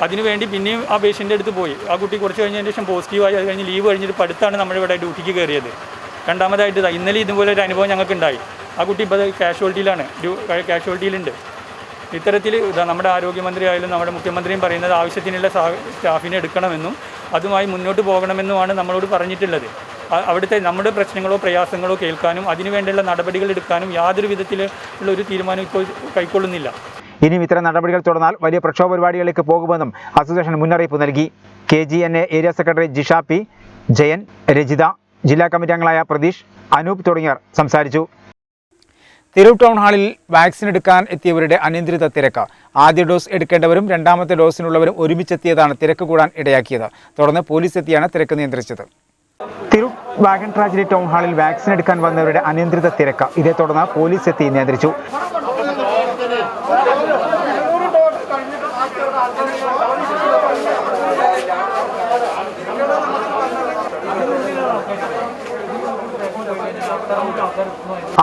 അതിനുവേണ്ടി പിന്നെയും ആ പേഷ്യൻ്റെ അടുത്ത് പോയി. ആ കുട്ടി കുറച്ച് കഴിഞ്ഞതിന് ശേഷം പോസിറ്റീവായി. അത് കഴിഞ്ഞ് ലീവ് കഴിഞ്ഞിട്ട് അടുത്താണ് നമ്മളിവിടെ ഡ്യൂട്ടിക്ക് കയറിയത്. രണ്ടാമതായിട്ട് ഇന്നലെ ഇതുപോലെ ഒരു അനുഭവം ഞങ്ങൾക്കുണ്ടായി. ആ കുട്ടി ഇപ്പോൾ കാഷ്വാലിറ്റിയിലുണ്ട്. ഇത്തരത്തിൽ നമ്മുടെ ആരോഗ്യമന്ത്രി ആയാലും നമ്മുടെ മുഖ്യമന്ത്രിയും പറയുന്നത് ആവശ്യത്തിനുള്ള സ്റ്റാഫിനെ എടുക്കണമെന്നും അതുമായി മുന്നോട്ട് പോകണമെന്നുമാണ് നമ്മളോട് പറഞ്ഞിട്ടുള്ളത്. അവിടുത്തെ നമ്മുടെ പ്രശ്നങ്ങളോ പ്രയാസങ്ങളോ കേൾക്കാനും അതിനുവേണ്ടിയുള്ള നടപടികൾ എടുക്കാനും യാതൊരു വിധത്തിലുള്ള ഒരു തീരുമാനം ഇപ്പോൾ കൈക്കൊള്ളുന്നില്ല. ഇനിയും ഇത്തരം നടപടികൾ തുടർന്നാൽ വലിയ പ്രക്ഷോഭ പരിപാടികളിലേക്ക് പോകുമെന്നും അസോസിയേഷൻ മുന്നറിയിപ്പ് നൽകി. KGNA area secretary Jisha P, Jayan, Rajitha, ജില്ലാ കമ്മിറ്റി അംഗങ്ങളായ പ്രതീഷ്, അനൂപ് തുടങ്ങിയവർ സംസാരിച്ചു. തിരൂർ ടൗൺ ഹാളിൽ വാക്സിൻ എടുക്കാൻ എത്തിയവരുടെ അനിയന്ത്രിത തിരക്ക്. ആദ്യ ഡോസ് എടുക്കേണ്ടവരും രണ്ടാമത്തെ ഡോസിനുള്ളവരും ഒരുമിച്ചെത്തിയതാണ് തിരക്ക് കൂടാൻ ഇടയാക്കിയത്. തുടർന്ന് പോലീസ് എത്തിയാണ് തിരക്ക് നിയന്ത്രിച്ചത്. തിരൂർ വാഗൺ ട്രാജഡി ടൗൺ ഹാളിൽ വാക്സിൻ എടുക്കാൻ വന്നവരുടെ അനിയന്ത്രിത തിരക്ക്. ഇതേ തുടർന്ന് പോലീസ് എത്തി നിയന്ത്രിച്ചു.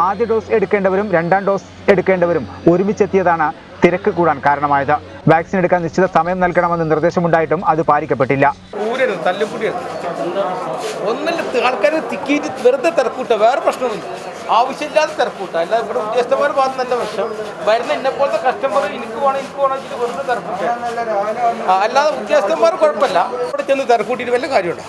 ആദ്യ ഡോസ് എടുക്കേണ്ടവരും രണ്ടാം ഡോസ് എടുക്കേണ്ടവരും ഒരുമിച്ചെത്തിയതാണ് തിരക്ക് കൂടാൻ കാരണമായത്. വാക്സിൻ എടുക്കാൻ നിശ്ചിത സമയം നൽകണമെന്ന് നിർദ്ദേശമുണ്ടായിട്ടും അത് പാലിക്കപ്പെട്ടില്ല. ആൾക്കാർ തിക്കിയിട്ട് വെറുതെ തിരക്കൂട്ട, വേറെ പ്രശ്നമൊന്നുമില്ല. ആവശ്യമില്ലാതെ തിരക്കൂട്ട. അല്ലാതെ ഇവിടെ ഉദ്യോഗസ്ഥന്മാർ ഭാഗത്തുനിന്നല്ല പ്രശ്നം. വരുന്ന എന്നെപ്പോലത്തെ കസ്റ്റമർ എനിക്ക് വേണം വെച്ചിട്ട് വെറുതെ തിരക്കൂട്ട. അല്ലാതെ ഉദ്യോഗസ്ഥന്മാർ കുഴപ്പമില്ല. ഇവിടെ ചെന്ന് തിരക്കൂട്ടിയിട്ട് വല്ല കാര്യമുണ്ടോ?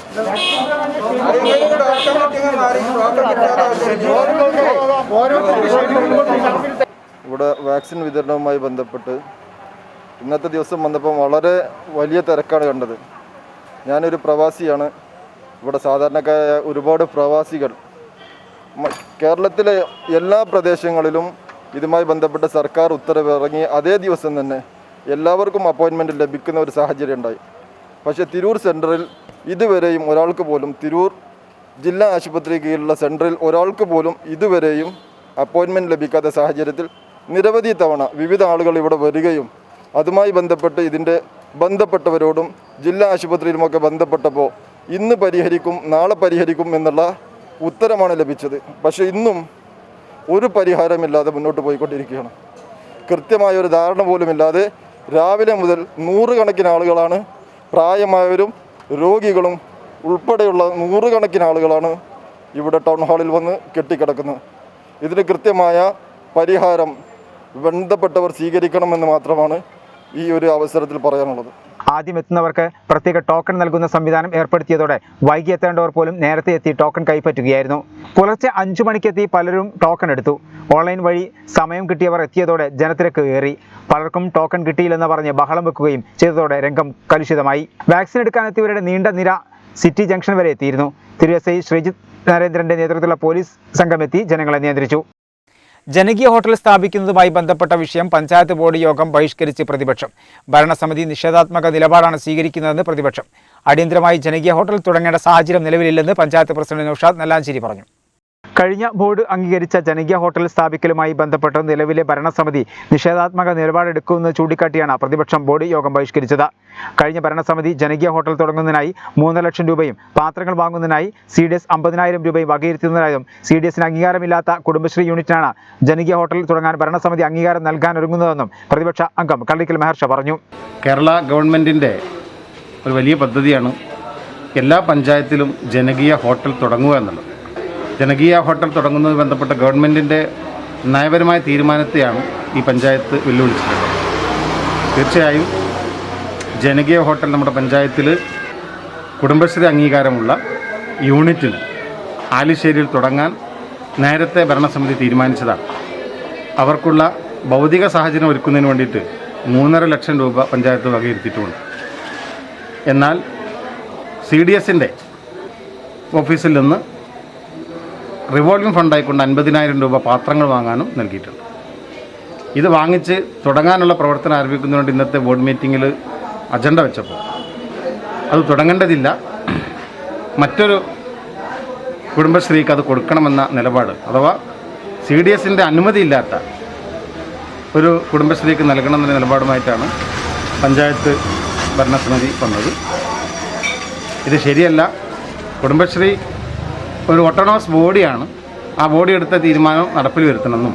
ഇവിടെ വാക്സിൻ വിതരണവുമായി ബന്ധപ്പെട്ട് ഇന്നത്തെ ദിവസം വന്നപ്പോൾ വളരെ വലിയ തിരക്കാണ് കണ്ടത്. ഞാനൊരു പ്രവാസിയാണ്. ഇവിടെ സാധാരണക്കാരായ ഒരുപാട് പ്രവാസികൾ കേരളത്തിലെ എല്ലാ പ്രദേശങ്ങളിലും ഇതുമായി ബന്ധപ്പെട്ട് സർക്കാർ ഉത്തരവ് ഇറങ്ങി അതേ ദിവസം തന്നെ എല്ലാവർക്കും അപ്പോയിൻമെൻറ്റ് ലഭിക്കുന്ന ഒരു സാഹചര്യം ഉണ്ടായി. പക്ഷേ തിരൂർ സെൻറ്ററിൽ ഇതുവരെയും ഒരാൾക്ക് പോലും, തിരൂർ ജില്ലാ ആശുപത്രി കീഴിലുള്ള സെൻറ്ററിൽ ഒരാൾക്ക് പോലും ഇതുവരെയും അപ്പോയിൻമെൻറ്റ് ലഭിക്കാത്ത സാഹചര്യത്തിൽ നിരവധി തവണ വിവിധ ആളുകൾ ഇവിടെ വരികയും അതുമായി ബന്ധപ്പെട്ട് ഇതിൻ്റെ ബന്ധപ്പെട്ടവരോടും ജില്ലാ ആശുപത്രിയിലുമൊക്കെ ബന്ധപ്പെട്ടപ്പോൾ ഇന്ന് പരിഹരിക്കും, നാളെ പരിഹരിക്കും എന്നുള്ള ഉത്തരമാണ് ലഭിച്ചത്. പക്ഷേ ഇന്നും ഒരു പരിഹാരമില്ലാതെ മുന്നോട്ട് പോയിക്കൊണ്ടിരിക്കുകയാണ്. കൃത്യമായൊരു ധാരണ പോലുമില്ലാതെ രാവിലെ മുതൽ 100 കണക്കിന് ആളുകളാണ്, പ്രായമായവരും രോഗികളും ഉൾപ്പെടെയുള്ള 100 കണക്കിന് ആളുകളാണ് ഇവിടെ ടൗൺ ഹാളിൽ വന്ന് കെട്ടിക്കിടക്കുന്നത്. ഇതിന് കൃത്യമായ പരിഹാരം ബന്ധപ്പെട്ടവർ സ്വീകരിക്കണമെന്ന് മാത്രമാണ് ഈ ഒരു അവസരത്തിൽ പറയാനുള്ളത്. ആദ്യം എത്തുന്നവർക്ക് പ്രത്യേക ടോക്കൺ നൽകുന്ന സംവിധാനം ഏർപ്പെടുത്തിയതോടെ വൈകി എത്തേണ്ടവർ പോലും നേരത്തെ എത്തി ടോക്കൺ കൈപ്പറ്റുകയായിരുന്നു. പുലർച്ചെ 5 മണിക്കെത്തി പലരും ടോക്കൺ എടുത്തു. ഓൺലൈൻ വഴി സമയം കിട്ടിയവർ എത്തിയതോടെ ജനത്തിരക്ക് ഏറി. പലർക്കും ടോക്കൺ കിട്ടിയില്ലെന്ന് പറഞ്ഞ് ബഹളം വെക്കുകയും ചെയ്തതോടെ രംഗം കലുഷിതമായി. വാക്സിൻ എടുക്കാനെത്തിയവരുടെ നീണ്ട നിര സിറ്റി ജംഗ്ഷൻ വരെ എത്തിയിരുന്നു. തിരൂർ SI ശ്രീജിത്ത് നരേന്ദ്രന്റെ നേതൃത്വത്തിലുള്ള പോലീസ് സംഘമെത്തി ജനങ്ങളെ നിയന്ത്രിച്ചു. ജനകീയ ഹോട്ടൽ സ്ഥാപിക്കുന്നതുമായി ബന്ധപ്പെട്ട വിഷയം പഞ്ചായത്ത് ബോർഡ് യോഗം ബഹിഷ്കരിച്ച് പ്രതിപക്ഷം. ഭരണസമിതി നിഷേധാത്മക നിലപാടാണ് സ്വീകരിക്കുന്നതെന്ന് പ്രതിപക്ഷം. അടിയന്തരമായി ജനകീയ ഹോട്ടൽ തുടങ്ങേണ്ട സാഹചര്യം നിലവിലില്ലെന്ന് പഞ്ചായത്ത് പ്രസിഡന്റ് നൌഷാദ് നെല്ലാഞ്ചേരി പറഞ്ഞു. കഴിഞ്ഞ ബോർഡ് അംഗീകരിച്ച ജനകീയ ഹോട്ടൽ സ്ഥാപിക്കലുമായി ബന്ധപ്പെട്ട് നിലവിലെ ഭരണസമിതി നിഷേധാത്മക നിലപാടെടുക്കുമെന്ന് ചൂണ്ടിക്കാട്ടിയാണ് പ്രതിപക്ഷം ബോർഡ് യോഗം ബഹിഷ്കരിച്ചത്. കഴിഞ്ഞ ഭരണസമിതി ജനകീയ ഹോട്ടൽ തുടങ്ങുന്നതിനായി 3 ലക്ഷം രൂപയും പാത്രങ്ങൾ വാങ്ങുന്നതിനായി CDS 50,000 രൂപയും വകയിരുത്തുന്നതായും CDSന് അംഗീകാരമില്ലാത്ത കുടുംബശ്രീ യൂണിറ്റിനാണ് ജനകീയ ഹോട്ടൽ തുടങ്ങാൻ ഭരണസമിതി അംഗീകാരം നൽകാനൊരുങ്ങുന്നതെന്നും പ്രതിപക്ഷ അംഗം കള്ളിക്കൽ മെഹർഷ പറഞ്ഞു. കേരള ഗവൺമെൻറ്റിൻ്റെ ഒരു വലിയ പദ്ധതിയാണ് എല്ലാ പഞ്ചായത്തിലും ജനകീയ ഹോട്ടൽ തുടങ്ങുക എന്നുള്ളത്. ജനകീയ ഹോട്ടൽ തുടങ്ങുന്നതുമായി ബന്ധപ്പെട്ട ഗവൺമെൻറ്റിൻ്റെ നയപരമായ തീരുമാനത്തെയാണ് ഈ പഞ്ചായത്ത് വെല്ലുവിളിച്ചിട്ടുള്ളത്. തീർച്ചയായും ജനകീയ ഹോട്ടൽ നമ്മുടെ പഞ്ചായത്തിൽ കുടുംബശ്രീ അംഗീകാരമുള്ള യൂണിറ്റിന് ആലിശ്ശേരിയിൽ തുടങ്ങാൻ നേരത്തെ ഭരണസമിതി തീരുമാനിച്ചതാണ്. അവർക്കുള്ള ഭൗതിക സാഹചര്യം ഒരുക്കുന്നതിന് വേണ്ടിയിട്ട് 3.5 ലക്ഷം രൂപ പഞ്ചായത്ത് വകയിരുത്തിയിട്ടുമുണ്ട്. എന്നാൽ CDSൻ്റെ ഓഫീസിൽ നിന്ന് റിവോൾവിംഗ് ഫണ്ടായിക്കൊണ്ട് 50,000 രൂപ പാത്രങ്ങൾ വാങ്ങാനും നൽകിയിട്ടുണ്ട്. ഇത് വാങ്ങിച്ച് തുടങ്ങാനുള്ള പ്രവർത്തനം ആരംഭിക്കുന്നതുകൊണ്ട് ഇന്നത്തെ ബോർഡ് മീറ്റിങ്ങിൽ അജണ്ട വെച്ചപ്പോൾ അത് തുടങ്ങേണ്ടതില്ല, മറ്റൊരു കുടുംബശ്രീക്ക് അത് കൊടുക്കണമെന്ന നിലപാട്, അഥവാ CDSൻ്റെ അനുമതിയില്ലാത്ത ഒരു കുടുംബശ്രീക്ക് നൽകണമെന്ന നിലപാടുമായിട്ടാണ് പഞ്ചായത്ത് ഭരണസമിതി വന്നത്. ഇത് ശരിയല്ല. കുടുംബശ്രീ ഒരു ഓട്ടോണമസ് ബോഡിയാണ്. ആ ബോഡി എടുത്ത തീരുമാനം നടപ്പിൽ വരുത്തണമെന്നും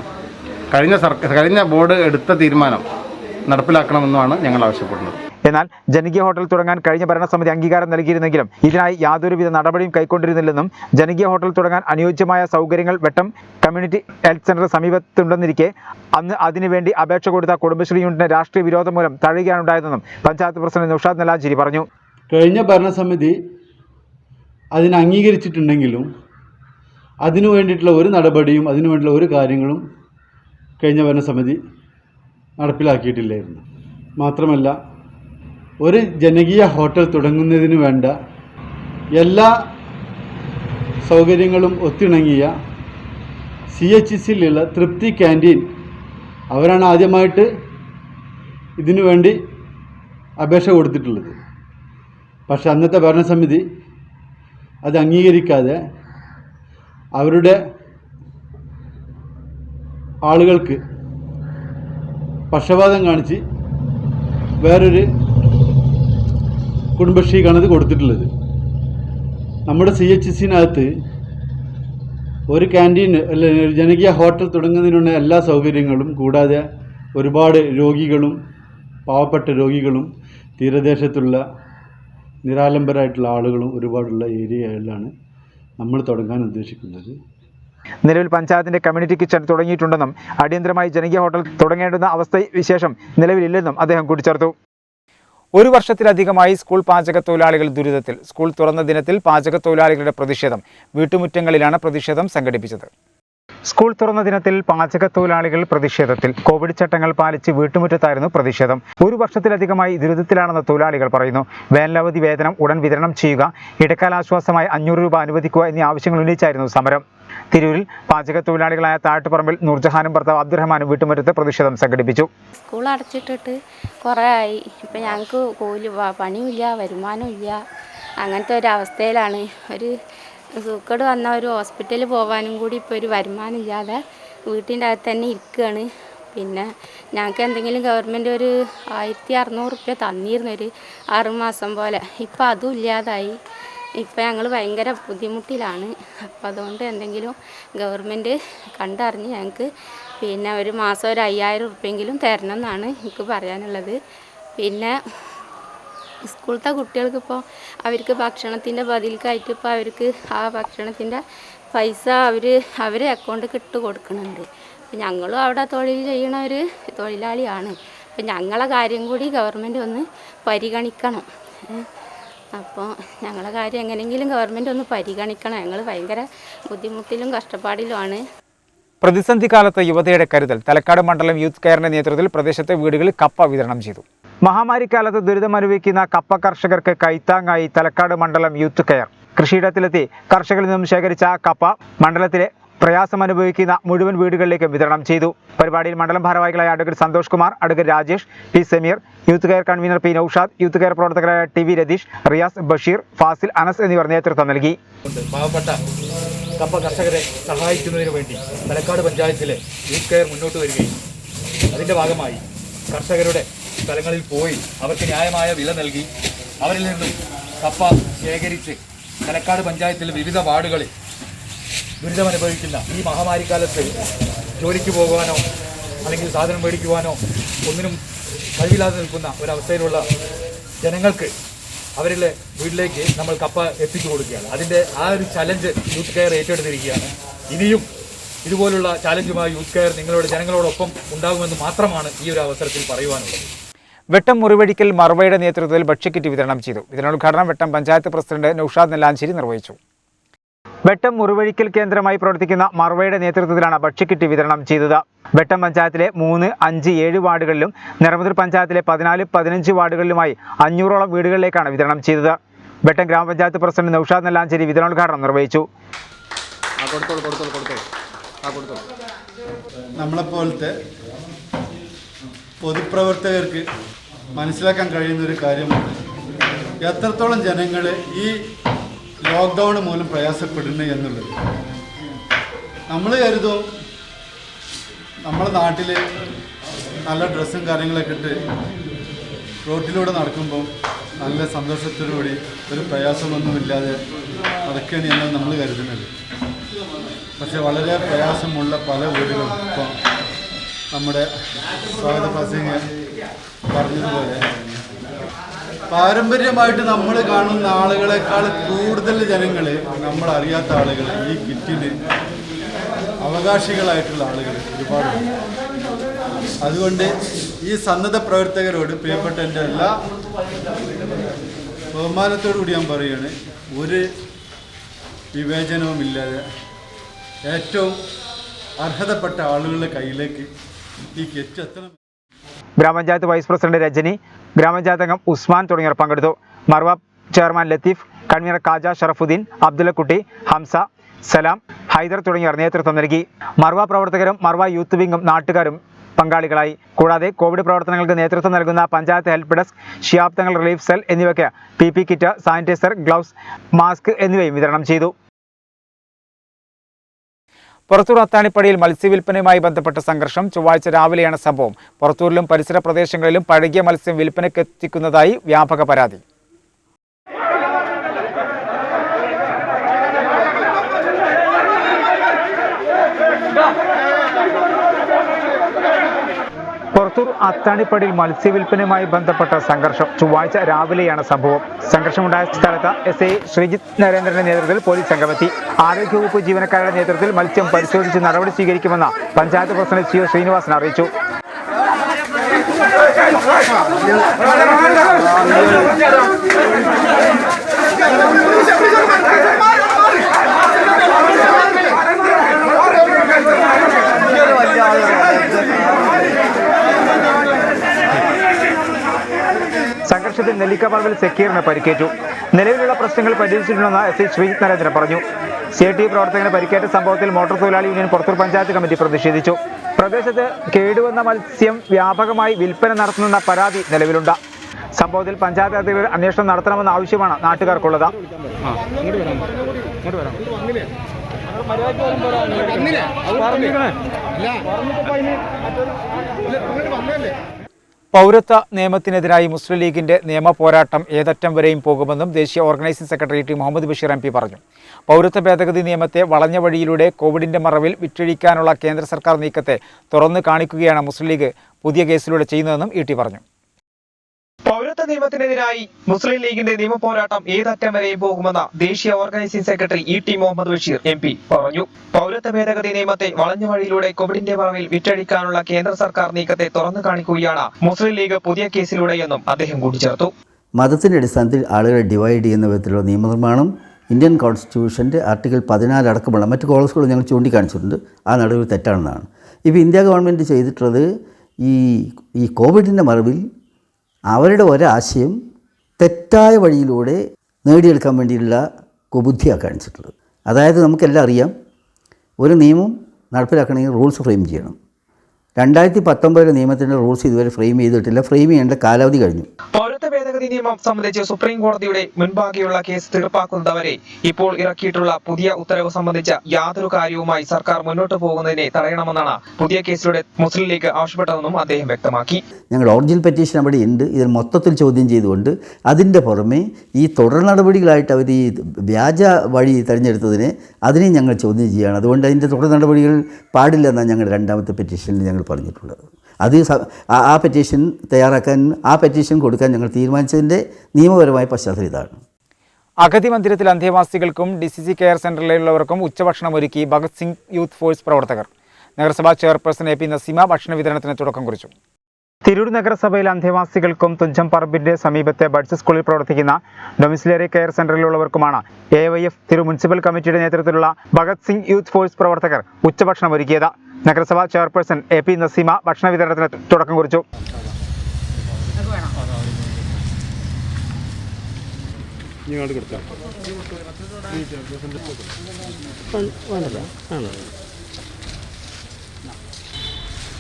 കഴിഞ്ഞ ബോർഡ് എടുത്ത തീരുമാനം നടപ്പിലാക്കണമെന്നുമാണ് ഞങ്ങൾ ആവശ്യപ്പെടുന്നത്. എന്നാൽ ജനകീയ ഹോട്ടൽ തുടങ്ങാൻ കഴിഞ്ഞ ഭരണസമിതി അംഗീകാരം നൽകിയിരുന്നെങ്കിലും ഇതിനായി യാതൊരുവിധ നടപടിയും കൈക്കൊണ്ടിരുന്നില്ലെന്നും ജനകീയ ഹോട്ടൽ തുടങ്ങാൻ അനുയോജ്യമായ സൗകര്യങ്ങൾ വെട്ടം കമ്മ്യൂണിറ്റി ഹെൽത്ത് സെന്റർ സമീപത്തുണ്ടെന്നിരിക്കെ അന്ന് അതിനുവേണ്ടി അപേക്ഷ കൊടുത്ത കുടുംബശ്രീ യൂണിറ്റിന് രാഷ്ട്രീയ വിരോധം മൂലം തഴയുകയാണുണ്ടായതെന്നും പഞ്ചായത്ത് പ്രസിഡന്റ് നൗഷാദ് നെല്ലാഞ്ചേരി പറഞ്ഞു. കഴിഞ്ഞ ഭരണസമിതി അതിന് അംഗീകരിച്ചിട്ടുണ്ടെങ്കിലും അതിനു വേണ്ടിയിട്ടുള്ള ഒരു നടപടിയും അതിനു വേണ്ടിയുള്ള ഒരു കാര്യങ്ങളും കഴിഞ്ഞ ഭരണസമിതി നടപ്പിലാക്കിയിട്ടില്ലായിരുന്നു. മാത്രമല്ല, ഒരു ജനകീയ ഹോട്ടൽ തുടങ്ങുന്നതിന് വേണ്ട എല്ലാ സൗകര്യങ്ങളും ഒത്തിണങ്ങിയ CHCയിലുള്ള തൃപ്തി ക്യാൻറ്റീൻ അവരാണ് ആദ്യമായിട്ട് ഇതിനു വേണ്ടി അപേക്ഷ കൊടുത്തിട്ടുള്ളത്. പക്ഷെ അന്നത്തെ ഭരണസമിതി അത് അംഗീകരിക്കാതെ അവരുടെ ആളുകൾക്ക് പക്ഷപാതം കാണിച്ച് വേറൊരു കുടുംബശ്രീക്കാണത് കൊടുത്തിട്ടുള്ളത്. നമ്മുടെ CHCനകത്ത് ഒരു ക്യാൻറ്റീൻ അല്ലെങ്കിൽ ഒരു ജനകീയ ഹോട്ടൽ തുടങ്ങുന്നതിനുള്ള എല്ലാ സൗകര്യങ്ങളും കൂടാതെ ഒരുപാട് രോഗികളും പാവപ്പെട്ട രോഗികളും തീരദേശത്തുള്ള നിരാലംബരായിട്ടുള്ള ആളുകളും ഒരുപാടുള്ള ഏരിയകളിലാണ് നമ്മൾ തുടങ്ങാൻ ഉദ്ദേശിക്കുന്നത്. നിലവിൽ പഞ്ചായത്തിന്റെ കമ്മ്യൂണിറ്റി കിച്ചൺ തുടങ്ങിയിട്ടുണ്ടെന്നും അടിയന്തരമായി ജനകീയ ഹോട്ടൽ തുടങ്ങേണ്ടുന്ന അവസ്ഥവിശേഷം നിലവിലില്ലെന്നും അദ്ദേഹം കൂട്ടിച്ചേർത്തു. 1 വർഷത്തിലധികമായി സ്കൂൾ പാചക തൊഴിലാളികൾ ദുരിതത്തിൽ. സ്കൂൾ തുറന്ന ദിനത്തിൽ പാചക തൊഴിലാളികളുടെ പ്രതിഷേധം. വീട്ടുമുറ്റങ്ങളിലാണ് പ്രതിഷേധം സംഘടിപ്പിച്ചത്. സ്കൂൾ തുറന്ന ദിനത്തിൽ പാചക തൊഴിലാളികൾ പ്രതിഷേധത്തിൽ. കോവിഡ് ചട്ടങ്ങൾ പാലിച്ച് വീട്ടുമുറ്റത്തായിരുന്നു പ്രതിഷേധം. 1 വർഷത്തിലധികമായി ദുരിതത്തിലാണെന്ന് തൊഴിലാളികൾ പറയുന്നു. വേനലവധി വേതനം ഉടൻ വിതരണം ചെയ്യുക, ഇടക്കാലാശ്വാസമായി 500 രൂപ അനുവദിക്കുക എന്നീ ആവശ്യങ്ങൾ ഉന്നയിച്ചായിരുന്നു സമരം. തിരൂരിൽ പാചക തൊഴിലാളികളായ താഴട്ടുപറമ്പിൽ നൂർജഹാനും ഭർത്താവ് അബ്ദുറഹ്മാനും വീട്ടുമുറ്റത്ത് പ്രതിഷേധം സംഘടിപ്പിച്ചു. സ്കൂൾ അടച്ചിട്ടിട്ട് കുറേ ആയി. ഇപ്പം ഞങ്ങൾക്ക് പണിയില്ല, വരുമാനമില്ല, അങ്ങനത്തെ ഒരു അവസ്ഥയിലാണ്. ഒരു സൂക്കേട് വന്ന ഒരു ഹോസ്പിറ്റലിൽ പോകാനും കൂടി ഇപ്പോൾ ഒരു വരുമാനം ഇല്ലാതെ വീട്ടിൻ്റെ അകത്ത് തന്നെ ഇരിക്കുകയാണ്. പിന്നെ ഞങ്ങൾക്ക് എന്തെങ്കിലും ഗവൺമെൻറ് ഒരു 1600 റുപ്യ തന്നിരുന്നു ഒരു 6 മാസം പോലെ. ഇപ്പം അതും ഇല്ലാതായി. ഇപ്പം ഞങ്ങൾ ഭയങ്കര ബുദ്ധിമുട്ടിലാണ്. അപ്പം അതുകൊണ്ട് എന്തെങ്കിലും ഗവൺമെൻറ് കണ്ടറിഞ്ഞ് ഞങ്ങൾക്ക് പിന്നെ ഒരു മാസം ഒരു 5000 റുപ്യെങ്കിലും തരണം എന്നാണ് എനിക്ക് പറയാനുള്ളത്. പിന്നെ സ്കൂളത്തെ കുട്ടികൾക്കിപ്പോൾ അവർക്ക് ഭക്ഷണത്തിൻ്റെ ബദലിക്കായിട്ട് ഇപ്പോൾ അവർക്ക് ആ ഭക്ഷണത്തിൻ്റെ പൈസ അവരെ അക്കൗണ്ടിൽ ഇട്ട് കൊടുക്കുന്നുണ്ട്. അപ്പം ഞങ്ങളും അവിടെ തൊഴിൽ ചെയ്യണ ഒരു തൊഴിലാളിയാണ്. അപ്പം ഞങ്ങളെ കാര്യം കൂടി ഗവൺമെൻറ് ഒന്ന് പരിഗണിക്കണം. അപ്പോൾ ഞങ്ങളെ കാര്യം എങ്ങനെയെങ്കിലും ഗവൺമെൻറ് ഒന്ന് പരിഗണിക്കണം. ഞങ്ങൾ ഭയങ്കര ബുദ്ധിമുട്ടിലും കഷ്ടപ്പാടിലുമാണ്. പ്രതിസന്ധി കാലത്ത് യുവതയുടെ കരുതൽ. തലക്കാട് മണ്ഡലം യൂത്ത് കെയറിന്റെ നേതൃത്വത്തിൽ പ്രദേശത്തെ വീടുകളിൽ കപ്പ വിതരണം ചെയ്തു. മഹാമാരിക്കാലത്ത് ദുരിതമനുഭവിക്കുന്ന കപ്പ കർഷകർക്ക് കൈത്താങ്ങായി തലക്കാട് മണ്ഡലം യൂത്ത് കെയർ. കൃഷിയിടത്തിലെത്തി കർഷകരിൽ നിന്നും ശേഖരിച്ച കപ്പ മണ്ഡലത്തിലെ പ്രയാസമനുഭവിക്കുന്ന മുഴുവൻ വീടുകളിലേക്ക് വിതരണം ചെയ്തു. പരിപാടിയിൽ മണ്ഡലം ഭാരവാഹികളായ advocate Santhosh Kumar, advocate Rajesh, P Sameer, youth care convener P Noushad, youth care പ്രവർത്തകരായ ടി വി രതീഷ്, റിയാസ്, ബഷീർ, ഫാസിൽ, അനസ് എന്നിവർ നേതൃത്വം നൽകി. പാവപ്പെട്ട കപ്പ കർഷകരെ സഹായിക്കുന്നതിന് വേണ്ടി തലക്കാട് പഞ്ചായത്തിലെ യൂത്ത് കെയർ മുന്നോട്ട് വരികയും അതിൻ്റെ ഭാഗമായി കർഷകരുടെ സ്ഥലങ്ങളിൽ പോയി അവർക്ക് ന്യായമായ വില നൽകി അവരിൽ നിന്നും കപ്പ ശേഖരിച്ച് തലക്കാട് പഞ്ചായത്തിലെ വിവിധ വാർഡുകളിൽ ദുരിതമനുഭവിക്കുന്ന ഈ മഹാമാരിക്കാലത്ത് ജോലിക്ക് പോകുവാനോ അല്ലെങ്കിൽ സാധനം മേടിക്കുവാനോ ഒന്നിനും കഴിവില്ലാതെ നിൽക്കുന്ന ഒരവസ്ഥയിലുള്ള ജനങ്ങൾക്ക് അവരുടെ വീട്ടിലേക്ക് നമ്മൾ കപ്പ എത്തിച്ചു കൊടുക്കുകയാണ്. അതിൻ്റെ ആ ഒരു ചലഞ്ച് യൂത്ത് കെയർ ഏറ്റെടുത്തിരിക്കുകയാണ്. ഇനിയും ഇതുപോലുള്ള ചാലഞ്ചുമായി യൂത്ത് കെയർ നിങ്ങളുടെ ജനങ്ങളോടൊപ്പം ഉണ്ടാകുമെന്ന് മാത്രമാണ് ഈ ഒരു അവസരത്തിൽ പറയുവാനുള്ളത്. വെട്ടം മുറിവഴിക്കൽ മർവയുടെ നേതൃത്വത്തിൽ ഭക്ഷ്യക്കിറ്റ് വിതരണം ചെയ്തു. വിതരണോദ്ഘാടനം വെട്ടം പഞ്ചായത്ത് പ്രസിഡന്റ് നൌഷാദ് നെല്ലാഞ്ചേരി നിർവഹിച്ചു. വെട്ടം മുറിവഴിക്കൽ കേന്ദ്രമായി പ്രവർത്തിക്കുന്ന മർവയുടെ നേതൃത്വത്തിലാണ് ഭക്ഷ്യക്കിറ്റ് വിതരണം ചെയ്തത്. വെട്ടം പഞ്ചായത്തിലെ 3, 5, 7 വാർഡുകളിലും നിറമുതിർ പഞ്ചായത്തിലെ 14, 15 വാർഡുകളിലുമായി 500ഓളം വീടുകളിലേക്കാണ് വിതരണം ചെയ്തത്. വെട്ടം ഗ്രാമപഞ്ചായത്ത് പ്രസിഡന്റ് നൌഷാദ് നെല്ലാഞ്ചേരി വിതരണോദ്ഘാടനം നിർവഹിച്ചു. നമ്മളെപ്പോലത്തെ പൊതുപ്രവർത്തകർക്ക് മനസ്സിലാക്കാൻ കഴിയുന്നൊരു കാര്യമാണ് എത്രത്തോളം ജനങ്ങൾ ഈ ലോക്ക്ഡൗൺ മൂലം പ്രയാസപ്പെടുന്നു എന്നുള്ളത്. നമ്മൾ കരുതും നമ്മളെ നാട്ടിൽ നല്ല ഡ്രസ്സും കാര്യങ്ങളൊക്കെ ഇട്ട് റോട്ടിലൂടെ നടക്കുമ്പോൾ നല്ല സന്തോഷത്തോടുകൂടി ഒരു പ്രയാസമൊന്നുമില്ലാതെ നടക്കുകയാണ് എന്നാണ് നമ്മൾ കരുതുന്നത്. പക്ഷെ വളരെ പ്രയാസമുള്ള പല വീടുകളും ഇപ്പം നമ്മുടെ സ്വാഗത പ്രസംഗം പറഞ്ഞതുപോലെ പാരമ്പര്യമായിട്ട് നമ്മൾ കാണുന്ന ആളുകളെക്കാൾ കൂടുതൽ ജനങ്ങൾ, നമ്മൾ അറിയാത്ത ആളുകൾ, ഈ കിറ്റിന് അവകാശികളായിട്ടുള്ള ആളുകൾ ഒരുപാടുണ്ട്. അതുകൊണ്ട് ഈ സന്നദ്ധ പ്രവർത്തകരോട് പ്രിയപ്പെട്ട എൻ്റെ എല്ലാ ബഹുമാനത്തോടു കൂടി ഞാൻ പറയുകയാണ്, ഒരു വിവേചനവുമില്ലാതെ ഏറ്റവും അർഹതപ്പെട്ട ആളുകളുടെ കയ്യിലേക്ക് ഈ കിറ്റ് എത്തണം. ഗ്രാമപഞ്ചായത്ത് വൈസ് പ്രസിഡന്റ് രജനി, ഗ്രാമപഞ്ചായത്ത് അംഗം ഉസ്മാൻ തുടങ്ങിയവർ പങ്കെടുത്തു. മർവ ചെയർമാൻ ലത്തീഫ്, കൺവീനർ കാജ ഷറഫുദ്ദീൻ, അബ്ദുള്ളക്കുട്ടി, ഹംസ, സലാം, ഹൈദർ തുടങ്ങിയവർ നേതൃത്വം നൽകി. മർവ പ്രവർത്തകരും മർവ യൂത്ത് വിംഗും നാട്ടുകാരും പങ്കാളികളായി. കൂടാതെ കോവിഡ് പ്രവർത്തനങ്ങൾക്ക് നേതൃത്വം നൽകുന്ന panchayat help desk, Shihab Thangal relief cell എന്നിവയ്ക്ക് PP kit, sanitiser, gloves, mask എന്നിവയും വിതരണം ചെയ്തു. പുറത്തൂർ അത്താണിപ്പടിയിൽ മത്സ്യവില്പനയുമായി ബന്ധപ്പെട്ട സംഘർഷം. ചൊവ്വാഴ്ച രാവിലെയാണ് സംഭവം. പുറത്തൂരിലും പരിസര പ്രദേശങ്ങളിലും പഴകിയ മത്സ്യം വിൽപ്പനയ്ക്കെത്തിക്കുന്നതായി വ്യാപക പരാതി. പുറത്തൂർ അത്താണിപ്പടിയിൽ മത്സ്യവില്പനയുമായി ബന്ധപ്പെട്ട സംഘർഷം. ചൊവ്വാഴ്ച രാവിലെയാണ് സംഭവം. സംഘർഷമുണ്ടായ സ്ഥലത്ത് SI ശ്രീജിത്ത് നരേന്ദ്രന്റെ നേതൃത്വത്തിൽ പോലീസ് സംഘമെത്തി. ആരോഗ്യവകുപ്പ് ജീവനക്കാരുടെ നേതൃത്വത്തിൽ മത്സ്യം പരിശോധിച്ച് നടപടി സ്വീകരിക്കുമെന്ന് പഞ്ചായത്ത് പ്രസിഡന്റ് CO ശ്രീനിവാസൻ അറിയിച്ചു. സംഘർഷത്തിൽ നെല്ലിക്കപ്പറമ്പിൽ സക്കീറിന് പരിക്കേറ്റു. നിലവിലുള്ള പ്രശ്നങ്ങൾ പരിഹരിച്ചിട്ടുണ്ടെന്ന് SI ശ്രീജിത്ത് നരേന്ദ്രൻ പറഞ്ഞു. CIT പ്രവർത്തകന് പരിക്കേറ്റ സംഭവത്തിൽ മോട്ടോർ തൊഴിലാളി യൂണിയൻ പുറത്തൂർ പഞ്ചായത്ത് കമ്മിറ്റി പ്രതിഷേധിച്ചു. പ്രദേശത്ത് കേടുവന്ന മത്സ്യം വ്യാപകമായി വിൽപ്പന നടത്തുന്ന പരാതി നിലവിലുണ്ട്. സംഭവത്തിൽ പഞ്ചായത്ത് അധികൃതർ അന്വേഷണം നടത്തണമെന്ന ആവശ്യമാണ് നാട്ടുകാർക്കുള്ളത്. പൗരത്വ നിയമത്തിനെതിരായി മുസ്ലിം ലീഗിന്റെ നിയമ പോരാട്ടം ഏതറ്റം വരെയും പോകുമെന്നും ദേശീയ organising secretary T Muhammad Basheer MP പറഞ്ഞു. പൗരത്വ ഭേദഗതി നിയമത്തെ വളഞ്ഞ വഴിയിലൂടെ കോവിഡിന്റെ മറവിൽ വിറ്റഴിക്കാനുള്ള കേന്ദ്ര സർക്കാർ നീക്കത്തെ തുറന്നു കാണിക്കുകയാണ് മുസ്ലിം ലീഗ് പുതിയ കേസിലൂടെ ചെയ്യുന്നതെന്നും ET പറഞ്ഞു. പൗരത്വ നിയമത്തിനെതിരായി മുസ്ലിം ലീഗിന്റെ നിയമ പോരാട്ടം ഏതറ്റം വരെയും പോകുമെന്ന് ദേശീയ organising secretary T Muhammad Basheer MP പറഞ്ഞു. പൗരത്വ ഭേദഗതി നിയമത്തെ വളഞ്ഞ വഴിയിലൂടെ കോവിഡിന്റെ മറവിൽ വിറ്റഴിക്കാനുള്ള കേന്ദ്ര സർക്കാർ നീക്കത്തെ തുറന്നു കാണിക്കുകയാണ് മുസ്ലിം ലീഗ് പുതിയ കേസിലൂടെയെന്നും അദ്ദേഹം കൂട്ടിച്ചേർത്തു. മതത്തിന്റെ അടിസ്ഥാനത്തിൽ ആളുകളെ ഡിവൈഡ് ചെയ്യുന്ന വിധത്തിലുള്ള നിയമനിർമ്മാണം ഇന്ത്യൻ കോൺസ്റ്റിറ്റ്യൂഷൻ്റെ ആർട്ടിക്കിൾ 14 അടക്കമുള്ള മറ്റ് ക്ലോസുകൾ ഞങ്ങൾ ചൂണ്ടിക്കാണിച്ചിട്ടുണ്ട്. ആ നടപടി തെറ്റാണെന്നാണ്. ഇപ്പോൾ ഇന്ത്യ ഗവൺമെൻറ് ചെയ്തിട്ടുള്ളത് ഈ കോവിഡിൻ്റെ മറവിൽ അവരുടെ ഒരാശയം തെറ്റായ വഴിയിലൂടെ നേടിയെടുക്കാൻ വേണ്ടിയുള്ള കുബുദ്ധിയാണ് കാണിച്ചിട്ടുള്ളത്. അതായത് നമുക്കെല്ലാം അറിയാം, ഒരു നിയമം നടപ്പിലാക്കണമെങ്കിൽ റൂൾസ് ഫ്രെയിം ചെയ്യണം. 2019 നിയമത്തിൻ്റെ റൂൾസ് ഇതുവരെ ഫ്രെയിം ചെയ്തിട്ടില്ല. ഫ്രെയിം ചെയ്യേണ്ട കാലാവധി കഴിഞ്ഞു. പൗരത്വ ഭേദഗതി അഗതി നിയമം സംബന്ധിച്ച് സുപ്രീം കോടതിയുടെ മുൻപാകെയുള്ള കേസ് തീർപ്പാക്കുന്നതുവരെ ഇപ്പോൾ ഇറക്കിയിട്ടുള്ള പുതിയ ഉത്തരവ് സംബന്ധിച്ച യാതൊരു കാര്യവുമായി സർക്കാർ മുന്നോട്ട് പോകുന്നതിനെ തടയണമെന്നാണ് പുതിയ കേസിലൂടെ മുസ്ലിം ലീഗ് ആവശ്യപ്പെട്ടതെന്നും അദ്ദേഹം വ്യക്തമാക്കി. ഞങ്ങളുടെ ഒറിജിനൽ പെറ്റീഷൻ അവിടെ ഉണ്ട്. ഇതിൽ മൊത്തത്തിൽ ചോദ്യം ചെയ്തുകൊണ്ട് അതിൻ്റെ പുറമെ ഈ തുടർ നടപടികളായിട്ട് അവർ ഈ വ്യാജ വഴി തിരഞ്ഞെടുത്തതിനെ അതിനെയും ഞങ്ങൾ ചോദ്യം ചെയ്യുകയാണ്. അതുകൊണ്ട് അതിൻ്റെ തുടർ നടപടികൾ പാടില്ലെന്നാണ് ഞങ്ങളുടെ രണ്ടാമത്തെ പെറ്റീഷനിൽ ഞങ്ങൾ പറഞ്ഞിട്ടുള്ളത്. അത് ആ പെറ്റീഷൻ തയ്യാറാക്കാൻ ആ പെറ്റീഷൻ കൊടുക്കാൻ ഞങ്ങൾ തീരുമാനിച്ചതിൻ്റെ നിയമപരമായ പശ്ചാത്തലം ഇതാണ്. അഗതി മന്ദിരത്തിൽ അന്തേവാസികൾക്കും DCC കെയർ സെന്ററിലുള്ളവർക്കും ഉച്ചഭക്ഷണം ഒരുക്കി ഭഗത് സിംഗ് യൂത്ത് ഫോഴ്സ് പ്രവർത്തകർ. നഗരസഭാ ചെയർപേഴ്സൺ AP നസീമ ഭക്ഷണ വിതരണത്തിന് തുടക്കം കുറിച്ചു. തിരൂർ നഗരസഭയിൽ അന്തേവാസികൾക്കും തുഞ്ചം പറമ്പിന്റെ സമീപത്തെ ബഡ്സ് സ്കൂളിൽ പ്രവർത്തിക്കുന്ന ഡൊമിസിലറി കെയർ സെന്ററിലുള്ളവർക്കുമാണ് AYF തിരൂർ മുനിസിപ്പൽ കമ്മിറ്റിയുടെ നേതൃത്വത്തിലുള്ള ഭഗത് സിംഗ് യൂത്ത് ഫോഴ്സ് പ്രവർത്തകർ ഉച്ചഭക്ഷണം ഒരുക്കിയത്. നഗരസഭാ ചെയർപേഴ്സൺ AP നസീമ ഭക്ഷണ വിതരണത്തിന് തുടക്കം കുറിച്ചു.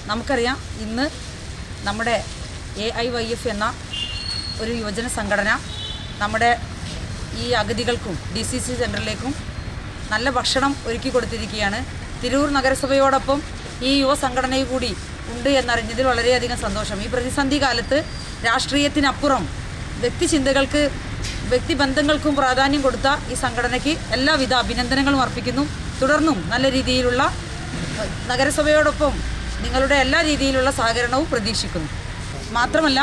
നമുക്കറിയാം, ഇന്ന് നമ്മുടെ AIYF എന്ന ഒരു യുവജന സംഘടന നമ്മുടെ ഈ അഗതികൾക്കും DCC സെൻറ്ററിലേക്കും നല്ല ഭക്ഷണം ഒരുക്കി കൊടുത്തിരിക്കുകയാണ്. തിരൂർ നഗരസഭയോടൊപ്പം ഈ യുവ സംഘടനയും കൂടി ഉണ്ട് എന്നറിഞ്ഞതിൽ വളരെയധികം സന്തോഷം. ഈ പ്രതിസന്ധി കാലത്ത് രാഷ്ട്രീയത്തിനപ്പുറം വ്യക്തിചിന്തകൾക്ക് വ്യക്തിബന്ധങ്ങൾക്കും പ്രാധാന്യം കൊടുത്ത ഈ സംഘടനയ്ക്ക് എല്ലാവിധ അഭിനന്ദനങ്ങളും അർപ്പിക്കുന്നു. തുടർന്നും നല്ല രീതിയിലുള്ള നഗരസഭയോടൊപ്പം നിങ്ങളുടെ എല്ലാ രീതിയിലുള്ള സഹകരണവും പ്രതീക്ഷിക്കുന്നു. മാത്രമല്ല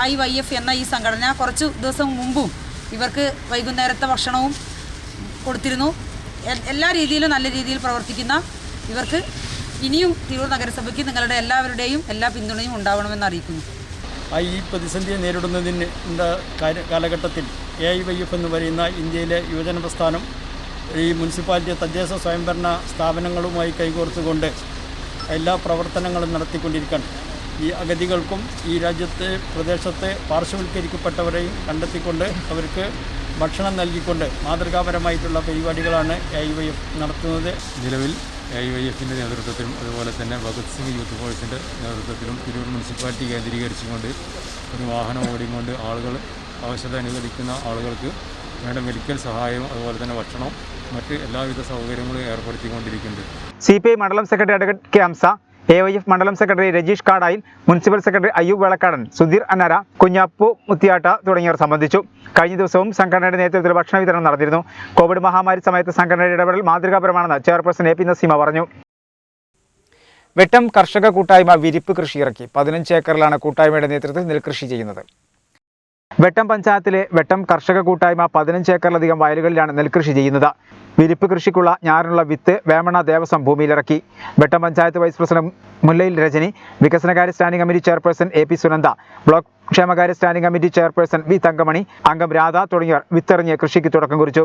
AIYF എന്ന ഈ സംഘടന കുറച്ച് ദിവസം മുമ്പും ഇവർക്ക് വൈകുന്നേരത്തെ ഭക്ഷണവും കൊടുത്തിരുന്നു. എല്ലാ രീതിയിലും നല്ല രീതിയിൽ പ്രവർത്തിക്കുന്ന ഇവർക്ക് ഇനിയും തിരൂർ നഗരസഭയ്ക്ക് നിങ്ങളുടെ എല്ലാവരുടെയും എല്ലാ പിന്തുണയും ഉണ്ടാവണമെന്ന് അറിയിക്കുന്നു. ഈ പ്രതിസന്ധിയെ നേരിടുന്നതിന് കാലഘട്ടത്തിൽ AIYF എന്ന് പറയുന്ന ഇന്ത്യയിലെ യുവജന പ്രസ്ഥാനം ഈ മുനിസിപ്പാലിറ്റി തദ്ദേശ സ്വയംഭരണ സ്ഥാപനങ്ങളുമായി കൈകോർത്തുകൊണ്ട് എല്ലാ പ്രവർത്തനങ്ങളും നടത്തിക്കൊണ്ടിരിക്കുകയാണ്. ഈ അഗതികൾക്കും ഈ പ്രദേശത്തെ പാർശ്വവൽക്കരിക്കപ്പെട്ടവരെയും കണ്ടെത്തിക്കൊണ്ട് അവർക്ക് ഭക്ഷണം നൽകിക്കൊണ്ട് മാതൃകാപരമായിട്ടുള്ള പരിപാടികളാണ് AIYF നടത്തുന്നത്. നിലവിൽ AIYFിൻ്റെ നേതൃത്വത്തിലും അതുപോലെ തന്നെ ഭഗത് സിംഗ് യൂത്ത് ഫോഴ്സിൻ്റെ നേതൃത്വത്തിലും തിരൂർ മുനിസിപ്പാലിറ്റി കേന്ദ്രീകരിച്ചുകൊണ്ട് ഒരു വാഹനം ഓടിക്കൊണ്ട് ആളുകൾ ആവശ്യത അനുവദിക്കുന്ന ആളുകൾക്ക് വേണ്ട മെഡിക്കൽ സഹായവും അതുപോലെ തന്നെ ഭക്ഷണം മറ്റ് എല്ലാവിധ സൗകര്യങ്ങളും ഏർപ്പെടുത്തിക്കൊണ്ടിരിക്കുന്നുണ്ട്. CPI മണ്ഡലം secretary advocate K. Hamza, AYF മണ്ഡലം secretary Rajeesh Kadayil, municipal secretary Ayyoob Velakkadan, Sudheer Annara, Kunhappu Muthiyatta തുടങ്ങിയവർ സംബന്ധിച്ചു. കഴിഞ്ഞ ദിവസവും സംഘടനയുടെ നേതൃത്വത്തിൽ ഭക്ഷണ വിതരണം നടന്നിരുന്നു. കോവിഡ് മഹാമാരി സമയത്ത് സംഘടനയുടെ ഇടപെടൽ മാതൃകാപരമാണെന്ന് ചെയർപേഴ്സൺ AP നസീമ പറഞ്ഞു. വെട്ടം കർഷക കൂട്ടായ്മ വിരിപ്പ് കൃഷി ഇറക്കി. 15 ഏക്കറിലാണ് കൂട്ടായ്മയുടെ നേതൃത്വത്തിൽ നെൽകൃഷി ചെയ്യുന്നത്. വെട്ടം പഞ്ചായത്തിലെ വെട്ടം കർഷക കൂട്ടായ്മ 15 ഏക്കറിലധികം വയലുകളിലാണ് നെൽകൃഷി ചെയ്യുന്നത്. വിരിപ്പ് കൃഷിക്കുള്ള ഞാറിനുള്ള വിത്ത് വേമണ ദേവസ്വം ഭൂമിയിലിറക്കി. വെട്ടം പഞ്ചായത്ത് വൈസ് പ്രസിഡന്റ് മുല്ലയിൽ രജനി, വികസനകാര്യ standing committee chairperson AP Sunanda, block ക്ഷേമകാര്യ standing committee chairperson V. Thankamani, അംഗം രാധ തുടങ്ങിയവർ വിത്തെറിഞ്ഞ് കൃഷിക്ക് തുടക്കം കുറിച്ചു.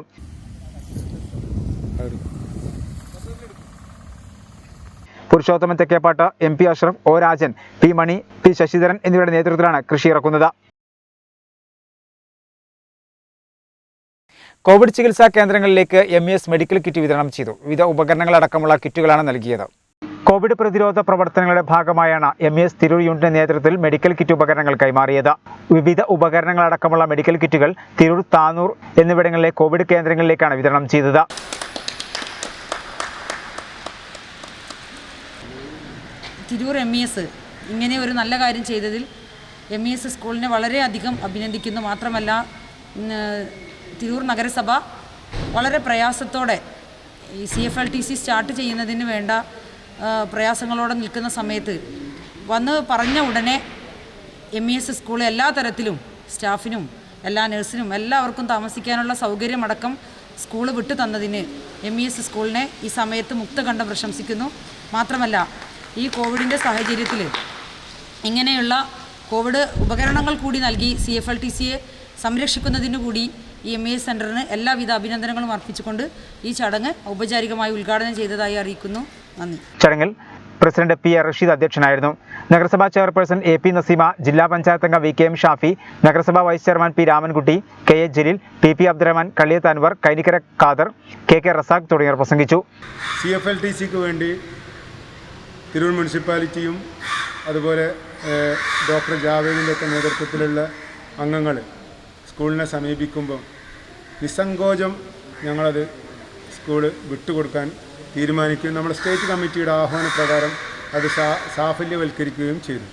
Purushothaman Thekkepatt, MP Ashraf, O. Rajan, P. മണി, P. ശശിധരൻ എന്നിവരുടെ നേതൃത്വത്തിലാണ് കൃഷി ഇറക്കുന്നത്. കോവിഡ് ചികിത്സാ കേന്ദ്രങ്ങളിലേക്ക് MES മെഡിക്കൽ കിറ്റ് വിതരണം ചെയ്തു. വിവിധ ഉപകരണങ്ങളടക്കമുള്ള കിറ്റുകളാണ് നൽകിയത്. കോവിഡ് പ്രതിരോധ പ്രവർത്തനങ്ങളുടെ ഭാഗമായാണ് MES തിരൂർ യൂണിറ്റിന്റെ നേതൃത്വത്തിൽ മെഡിക്കൽ കിറ്റ് ഉപകരണങ്ങൾ കൈമാറിയത്. വിവിധ ഉപകരണങ്ങളടക്കമുള്ള മെഡിക്കൽ കിറ്റുകൾ തിരൂർ, താനൂർ എന്നിവിടങ്ങളിലെ കോവിഡ് കേന്ദ്രങ്ങളിലേക്കാണ് വിതരണം ചെയ്തത്. തിരൂർ MES ഇങ്ങനെ ഒരു നല്ല കാര്യം ചെയ്തതിൽ MES സ്കൂളിനെ വളരെയധികം അഭിനന്ദിക്കുന്നു. മാത്രമല്ല തിരൂർ നഗരസഭ വളരെ പ്രയാസത്തോടെ ഈ CFLTC സ്റ്റാർട്ട് ചെയ്യുന്നതിന് വേണ്ട പ്രയാസങ്ങളോടെ നിൽക്കുന്ന സമയത്ത് വന്ന് പറഞ്ഞ ഉടനെ MES സ്കൂൾ എല്ലാ തരത്തിലും സ്റ്റാഫിനും എല്ലാ നഴ്സിനും എല്ലാവർക്കും താമസിക്കാനുള്ള സൗകര്യമടക്കം സ്കൂൾ വിട്ടു തന്നതിന് MES സ്കൂളിനെ ഈ സമയത്ത് മുക്തകണ്ഠം പ്രശംസിക്കുന്നു. മാത്രമല്ല ഈ കോവിഡിൻ്റെ സാഹചര്യത്തിൽ ഇങ്ങനെയുള്ള കോവിഡ് ഉപകരണങ്ങൾ കൂടി നൽകി CFLTCയെ സംരക്ഷിക്കുന്നതിനു കൂടി ഈ MES സെൻറ്ററിന് എല്ലാവിധ അഭിനന്ദനങ്ങളും അർപ്പിച്ചുകൊണ്ട് ഈ ചടങ്ങ് ഔപചാരികമായി ഉദ്ഘാടനം ചെയ്തതായി അറിയിക്കുന്നു. നന്ദി. ചടങ്ങിൽ പ്രസിഡന്റ് P. റഷീദ് അധ്യക്ഷനായിരുന്നു. നഗരസഭാ ചെയർപേഴ്സൺ AP നസീമ, ജില്ലാ പഞ്ചായത്ത് അംഗം VKM ഷാഫി, നഗരസഭാ vice chairman P. Ramankutty, KH Jaleel, PP Abdurahman, Kalliyath Anwar, Kainikkara Khader, KK Razak തുടങ്ങിയവർ പ്രസംഗിച്ചു. CFLTCക്ക് വേണ്ടി തിരൂർ മുനിസിപ്പാലിറ്റിയും അതുപോലെ ഡോക്ടർ ജാവേദിൻ്റെ ഒക്കെ നേതൃത്വത്തിലുള്ള അംഗങ്ങൾ സ്കൂളിനെ സമീപിക്കുമ്പോൾ നിസ്സങ്കോചം ഞങ്ങളത് സ്കൂൾ വിട്ടുകൊടുക്കാൻ തീരുമാനിക്കുകയും നമ്മുടെ സ്റ്റേറ്റ് കമ്മിറ്റിയുടെ ആഹ്വാനപ്രകാരം അത് സാഫല്യവൽക്കരിക്കുകയും ചെയ്തു.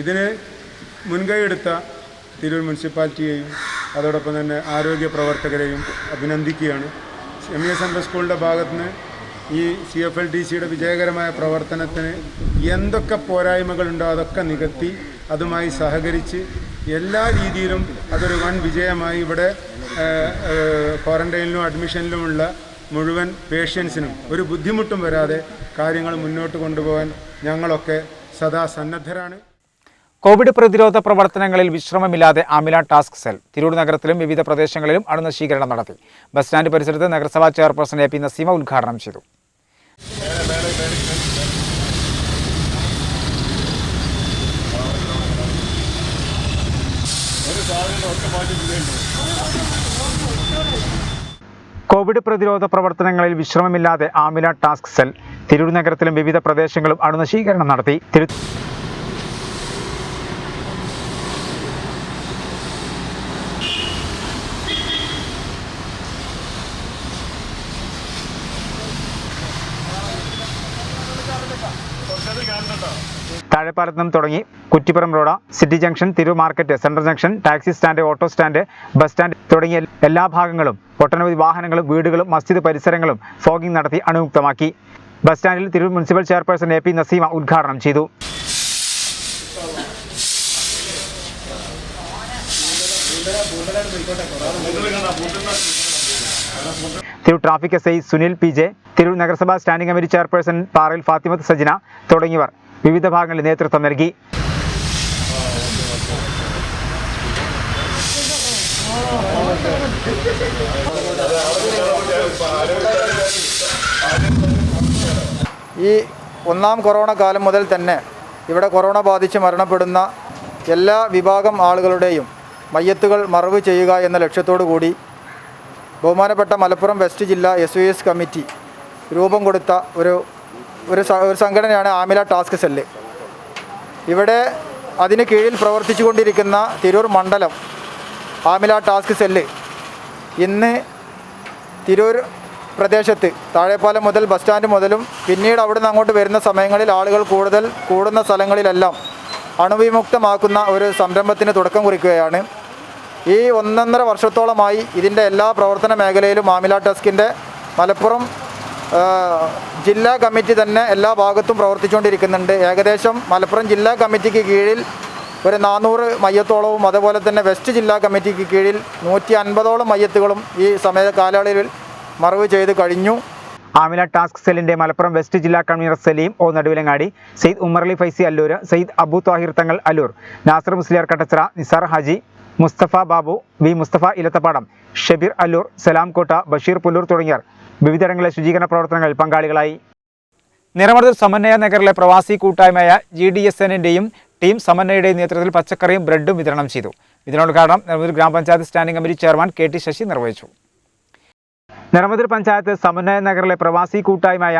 ഇതിന് മുൻകൈയെടുത്ത തിരൂർ മുനിസിപ്പാലിറ്റിയെയും അതോടൊപ്പം തന്നെ ആരോഗ്യ പ്രവർത്തകരെയും അഭിനന്ദിക്കുകയാണ്. MES സെൻട്രൽ സ്കൂളിൻ്റെ ഭാഗത്തുനിന്ന് ഈ CFLTCയുടെ വിജയകരമായ പ്രവർത്തനത്തിന് എന്തൊക്കെ പോരായ്മകളുണ്ടോ അതൊക്കെ നികത്തി അതുമായി സഹകരിച്ച് എല്ലാ രീതിയിലും അതൊരു വൻ വിജയമായി ഇവിടെ ക്വാറന്റൈനിലും അഡ്മിഷനിലുമുള്ള മുഴുവൻ പേഷ്യൻസിനും ഒരു ബുദ്ധിമുട്ടും വരാതെ കാര്യങ്ങൾ മുന്നോട്ട് കൊണ്ടുപോകാൻ ഞങ്ങളൊക്കെ സദാ സന്നദ്ധരാണ്. കോവിഡ് പ്രതിരോധ പ്രവർത്തനങ്ങളിൽ വിശ്രമമില്ലാതെ ആമില ടാസ്ക് സെൽ തിരൂർ നഗരത്തിലും വിവിധ പ്രദേശങ്ങളിലും അണുനശീകരണം നടത്തി. ബസ് സ്റ്റാൻഡ് പരിസരത്ത് നഗരസഭാ ചെയർപേഴ്സൺ AP നസീമ ഉദ്ഘാടനം ചെയ്തു. കോവിഡ് പ്രതിരോധ പ്രവർത്തനങ്ങളിൽ വിശ്രമമില്ലാതെ ആമില ടാസ്ക് സെൽ തിരൂർ നഗരത്തിലും വിവിധ പ്രദേശങ്ങളും അണുനശീകരണം നടത്തി. താഴെപ്പാലത്ത് നിന്നും തുടങ്ങി Kuttippuram road, city junction, Tirur market, central junction, taxi stand, auto stand, bus stand തുടങ്ങിയ എല്ലാ ഭാഗങ്ങളും ഒട്ടനവധി വാഹനങ്ങളും വീടുകളും മസ്ജിദ് പരിസരങ്ങളും ഫോഗിംഗ് നടത്തി അണുമുക്തമാക്കി. ബസ് സ്റ്റാൻഡിൽ Tirur municipal chairperson AP Naseema ഉദ്ഘാടനം ചെയ്തു. Tirur traffic SI Sunil PJ, Tirur നഗരസഭാ സ്റ്റാൻഡിംഗ് കമ്മിറ്റി ചെയർപേഴ്സൺ പാറയിൽ ഫാത്തിമത്ത് സജിന തുടങ്ങിയവർ വിവിധ ഭാഗങ്ങളിൽ നേതൃത്വം നൽകി. ഈ ഒന്നാം കൊറോണ കാലം മുതൽ തന്നെ ഇവിടെ കൊറോണ ബാധിച്ച് മരണപ്പെടുന്ന എല്ലാ വിഭാഗം ആളുകളുടെയും മയ്യത്തുകൾ മറവ് ചെയ്യുക എന്ന ലക്ഷ്യത്തോടു കൂടി ബഹുമാനപ്പെട്ട മലപ്പുറം വെസ്റ്റ് ജില്ലാ SOS കമ്മിറ്റി രൂപം കൊടുത്ത ഒരു സംഘടനയാണ് ആമില ടാസ്ക് സെല്ല്. ഇവിടെ അതിന് കീഴിൽ പ്രവർത്തിച്ചു കൊണ്ടിരിക്കുന്ന തിരൂർ മണ്ഡലം ആമില ടാസ്ക് സെല്ല് ഇന്ന് തിരൂർ പ്രദേശത്ത് താഴെപ്പാലം മുതൽ ബസ് സ്റ്റാൻഡ് മുതലും പിന്നീട് അവിടെ നിന്ന് അങ്ങോട്ട് വരുന്ന സമയങ്ങളിൽ ആളുകൾ കൂടുന്ന സ്ഥലങ്ങളിലെല്ലാം അണുവിമുക്തമാക്കുന്ന ഒരു സംരംഭത്തിന് തുടക്കം കുറിക്കുകയാണ്. ഈ 1.5 വർഷത്തോളമായി ഇതിൻ്റെ എല്ലാ പ്രവർത്തന മേഖലയിലും ആമില ടാസ്കിൻ്റെ മലപ്പുറം ജില്ലാ കമ്മിറ്റി തന്നെ എല്ലാ ഭാഗത്തും പ്രവർത്തിച്ചുകൊണ്ടിരിക്കുന്നുണ്ട്. ഏകദേശം മലപ്പുറം ജില്ലാ കമ്മിറ്റിക്ക് കീഴിൽ ഒരു 400 മയ്യത്തോളവും അതുപോലെ തന്നെ വെസ്റ്റ് ജില്ലാ കമ്മിറ്റിക്ക് കീഴിൽ 150ഓളം മയ്യത്തുകളും ഈ സമയ കാലയളവിൽ മറവ് ചെയ്ത് കഴിഞ്ഞു. ആമില ടാസ്ക് സെല്ലിന്റെ മലപ്പുറം വെസ്റ്റ് ജില്ലാ കൺവീനർ സലീം O നടുവിലങ്ങാടി, സയ്യിദ് ഉമർലി ഫൈസി അല്ലൂർ, സയ്യിദ് അബു താഹിർ തങ്ങൾ അല്ലൂർ, നാസർ മുസ്ലിയാർ കട്ടച്ചിറ, നിസാർ ഹാജി, മുസ്തഫ ബാബു, V മുസ്തഫ ഇലത്തപ്പാടം, ഷബീർ അല്ലൂർ, സലാം കോട്ട, ബഷീർ പുല്ലൂർ തുടങ്ങിയവർ വിവിധയിടങ്ങളിലെ ശുചീകരണ പ്രവർത്തനങ്ങളിൽ പങ്കാളികളായി. നിറമരുതൂർ സമന്വയ നഗറിലെ പ്രവാസി കൂട്ടായ്മയായ GDSNന്റെയും ടീം സമന്വയയുടെയും നേതൃത്വത്തിൽ പച്ചക്കറിയും ബ്രെഡും വിതരണം ചെയ്തു. വിതരണോദ്ഘാടനം നിറമരുതൂർ ഗ്രാമപഞ്ചായത്ത് standing committee chairman KT Sasi നിർവഹിച്ചു. നിറമരുതൂർ പഞ്ചായത്ത് സമന്വയ നഗറിലെ പ്രവാസി കൂട്ടായ്മയായ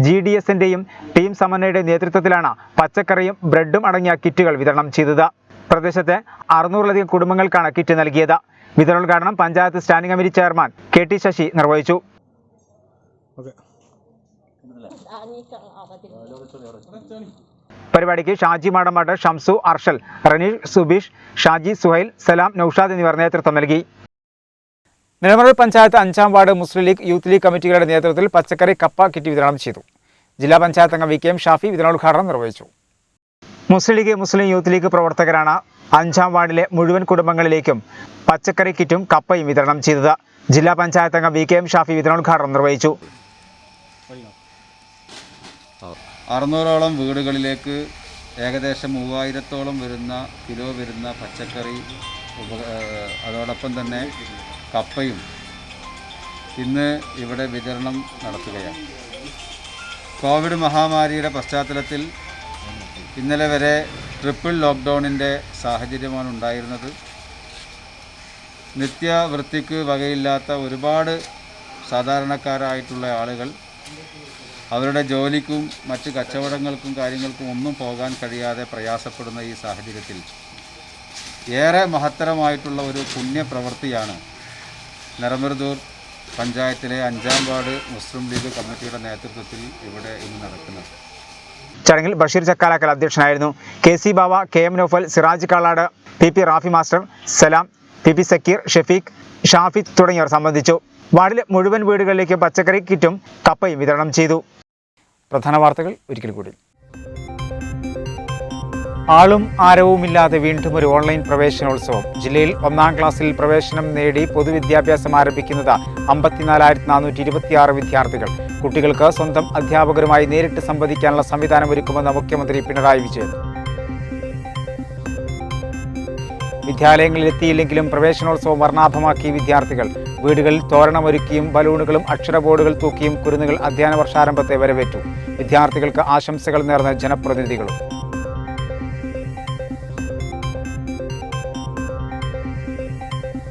GDSന്റെയും ടീം സമന്വയയുടെയും നേതൃത്വത്തിലാണ് പച്ചക്കറിയും ബ്രെഡും അടങ്ങിയ കിറ്റുകൾ വിതരണം ചെയ്തത്. പ്രദേശത്തെ 600-ലധികം കുടുംബങ്ങൾക്കാണ് കിറ്റ് നൽകിയത്. വിതരണോദ്ഘാടനം panchayat standing committee chairman KT Sasi നിർവഹിച്ചു. പരിപാടിക്ക് ഷാജി മാടമ്പാട്ട്, ഷംസു, അർഷൽ, റനീഷ്, സുബീഷ്, ഷാജി, സുഹൈൽ, സലാം, നൌഷാദ് എന്നിവർ നേതൃത്വം നൽകി. നിലമ്പൂർ പഞ്ചായത്ത് 5-ാം വാർഡ് മുസ്ലിം ലീഗ്, യൂത്ത് ലീഗ് കമ്മിറ്റികളുടെ നേതൃത്വത്തിൽ പച്ചക്കറി കപ്പ കിറ്റ് വിതരണം ചെയ്തു. ജില്ലാ പഞ്ചായത്ത് അംഗം VKM ഷാഫി വിതരണോദ്ഘാടനം നിർവഹിച്ചു. മുസ്ലിം ലീഗ്, മുസ്ലിം യൂത്ത് ലീഗ് പ്രവർത്തകരാണ് 5-ാം വാർഡിലെ മുഴുവൻ കുടുംബങ്ങളിലേക്കും പച്ചക്കറി കിറ്റും കപ്പയും വിതരണം ചെയ്തത്. ജില്ലാ പഞ്ചായത്ത് അംഗം VKM ഷാഫി വിതരണോദ്ഘാടനം നിർവഹിച്ചു. 600ഓളം വീടുകളിലേക്ക് ഏകദേശം 3000-ഓളം കിലോ വരുന്ന പച്ചക്കറി അതോടൊപ്പം തന്നെ കപ്പയും ഇന്ന് ഇവിടെ വിതരണം നടത്തുകയാണ്. കോവിഡ് മഹാമാരിയുടെ പശ്ചാത്തലത്തിൽ ഇന്നലെ വരെ ട്രിപ്പിൾ ലോക്ക്ഡൗണിൻ്റെ സാഹചര്യമാണ് ഉണ്ടായിരുന്നത്. നിത്യവൃത്തിക്ക് വകയില്ലാത്ത ഒരുപാട് സാധാരണക്കാരായിട്ടുള്ള ആളുകൾ അവരുടെ ജോലിക്കും മറ്റ് കച്ചവടങ്ങൾക്കും കാര്യങ്ങൾക്കും ഒന്നും പോകാൻ കഴിയാതെ പ്രയാസപ്പെടുന്ന ഈ സാഹചര്യത്തിൽ ഏറെ മഹത്തരമായിട്ടുള്ള ഒരു പുണ്യപ്രവൃത്തിയാണ് നിറമരുതൂർ പഞ്ചായത്തിലെ 5-ാം വാർഡ് മുസ്ലിം ലീഗ് കമ്മിറ്റിയുടെ നേതൃത്വത്തിൽ ഇവിടെ ഇന്ന് നടക്കുന്നത്. ചടങ്ങിൽ ബഷീർ ചക്കാലക്കൽ അധ്യക്ഷനായിരുന്നു. KC ബാവ, KM Naufal, Siraj Kalad, PP Rafi master, സലാം, PP സക്കീർ, ഷഫീഖ്, ഷാഫി തുടങ്ങിയവർ സംബന്ധിച്ചു. വാർഡിലെ മുഴുവൻ വീടുകളിലേക്ക് പച്ചക്കറി കിറ്റും കപ്പയും വിതരണം ചെയ്തു. പ്രധാന വാർത്തകൾ ഒരിക്കൽ കൂടി. ആളും ആരവുമില്ലാതെ വീണ്ടും ഒരു ഓൺലൈൻ പ്രവേശനോത്സവം. ജില്ലയിൽ 1-ാം ക്ലാസ്സിൽ പ്രവേശനം നേടി പൊതുവിദ്യാഭ്യാസം ആരംഭിക്കുന്നത് 54,426 വിദ്യാർത്ഥികൾ. കുട്ടികൾക്ക് സ്വന്തം അധ്യാപകരുമായി നേരിട്ട് സംവദിക്കാനുള്ള സംവിധാനമൊരുക്കുമെന്ന് മുഖ്യമന്ത്രി പിണറായി വിജയൻ. വിദ്യാലയങ്ങളിലെത്തിയില്ലെങ്കിലും പ്രവേശനോത്സവം വർണ്ണാഭമാക്കി വിദ്യാർത്ഥികൾ. വീടുകളിൽ തോരണമൊരുക്കിയും ബലൂണുകളും അക്ഷരബോർഡുകൾ തൂക്കിയും കുരുന്നുകൾ അധ്യയന വർഷാരംഭത്തെ വരവേറ്റു. വിദ്യാർത്ഥികൾക്ക് ആശംസകൾ നേർന്ന ജനപ്രതിനിധികളും.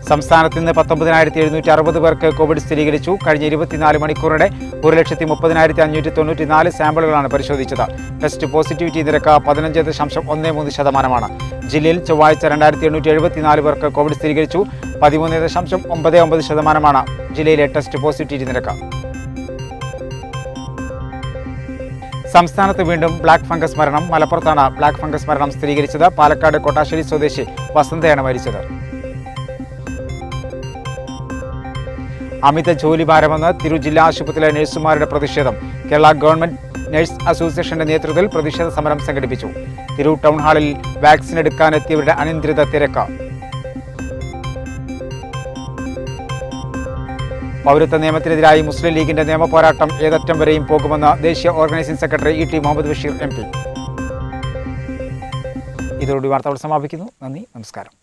സംസ്ഥാനത്ത് ഇന്ന് 19,760 പേർക്ക് കോവിഡ് സ്ഥിരീകരിച്ചു. കഴിഞ്ഞ 24 മണിക്കൂറിടെ 1,10,594 സാമ്പിളുകളാണ് പരിശോധിച്ചത്. ടെസ്റ്റ് പോസിറ്റിവിറ്റി നിരക്ക് 15.13%. ജില്ലയിൽ ചൊവ്വാഴ്ച 2,874 പേർക്ക് കോവിഡ് സ്ഥിരീകരിച്ചു. 13.99% ജില്ലയിലെ ടെസ്റ്റ് പോസിറ്റിവിറ്റി നിരക്ക്. സംസ്ഥാനത്ത് വീണ്ടും ബ്ലാക്ക് ഫംഗസ് മരണം. മലപ്പുറത്താണ് ബ്ലാക്ക് ഫംഗസ് മരണം സ്ഥിരീകരിച്ചത്. പാലക്കാട് കൊട്ടാശ്ശേരി സ്വദേശി വസന്തയാണ് മരിച്ചത്. അമിത ജോലിഭാരമെന്ന് തിരൂർ ജില്ലാ ആശുപത്രിയിലെ നഴ്സുമാരുടെ പ്രതിഷേധം. കേരള ഗവൺമെന്റ് നഴ്സ് അസോസിയേഷന്റെ നേതൃത്വത്തിൽ പ്രതിഷേധ സമരം സംഘടിപ്പിച്ചു. തിരൂർ ടൗൺ ഹാളിൽ വാക്സിൻ എടുക്കാനെത്തിയവരുടെ അനിയന്ത്രിത തിരക്ക്. പൗരത്വ നിയമത്തിനെതിരായി മുസ്ലിം ലീഗിന്റെ നിയമപോരാട്ടം ഏതറ്റം വരെയും പോകുമെന്ന് ദേശീയ organising secretary ET Muhammad Basheer MP. ഇതോടുകൂടി വാർത്തകൾ സമാപിക്കുന്നു. നന്ദി, നമസ്കാരം.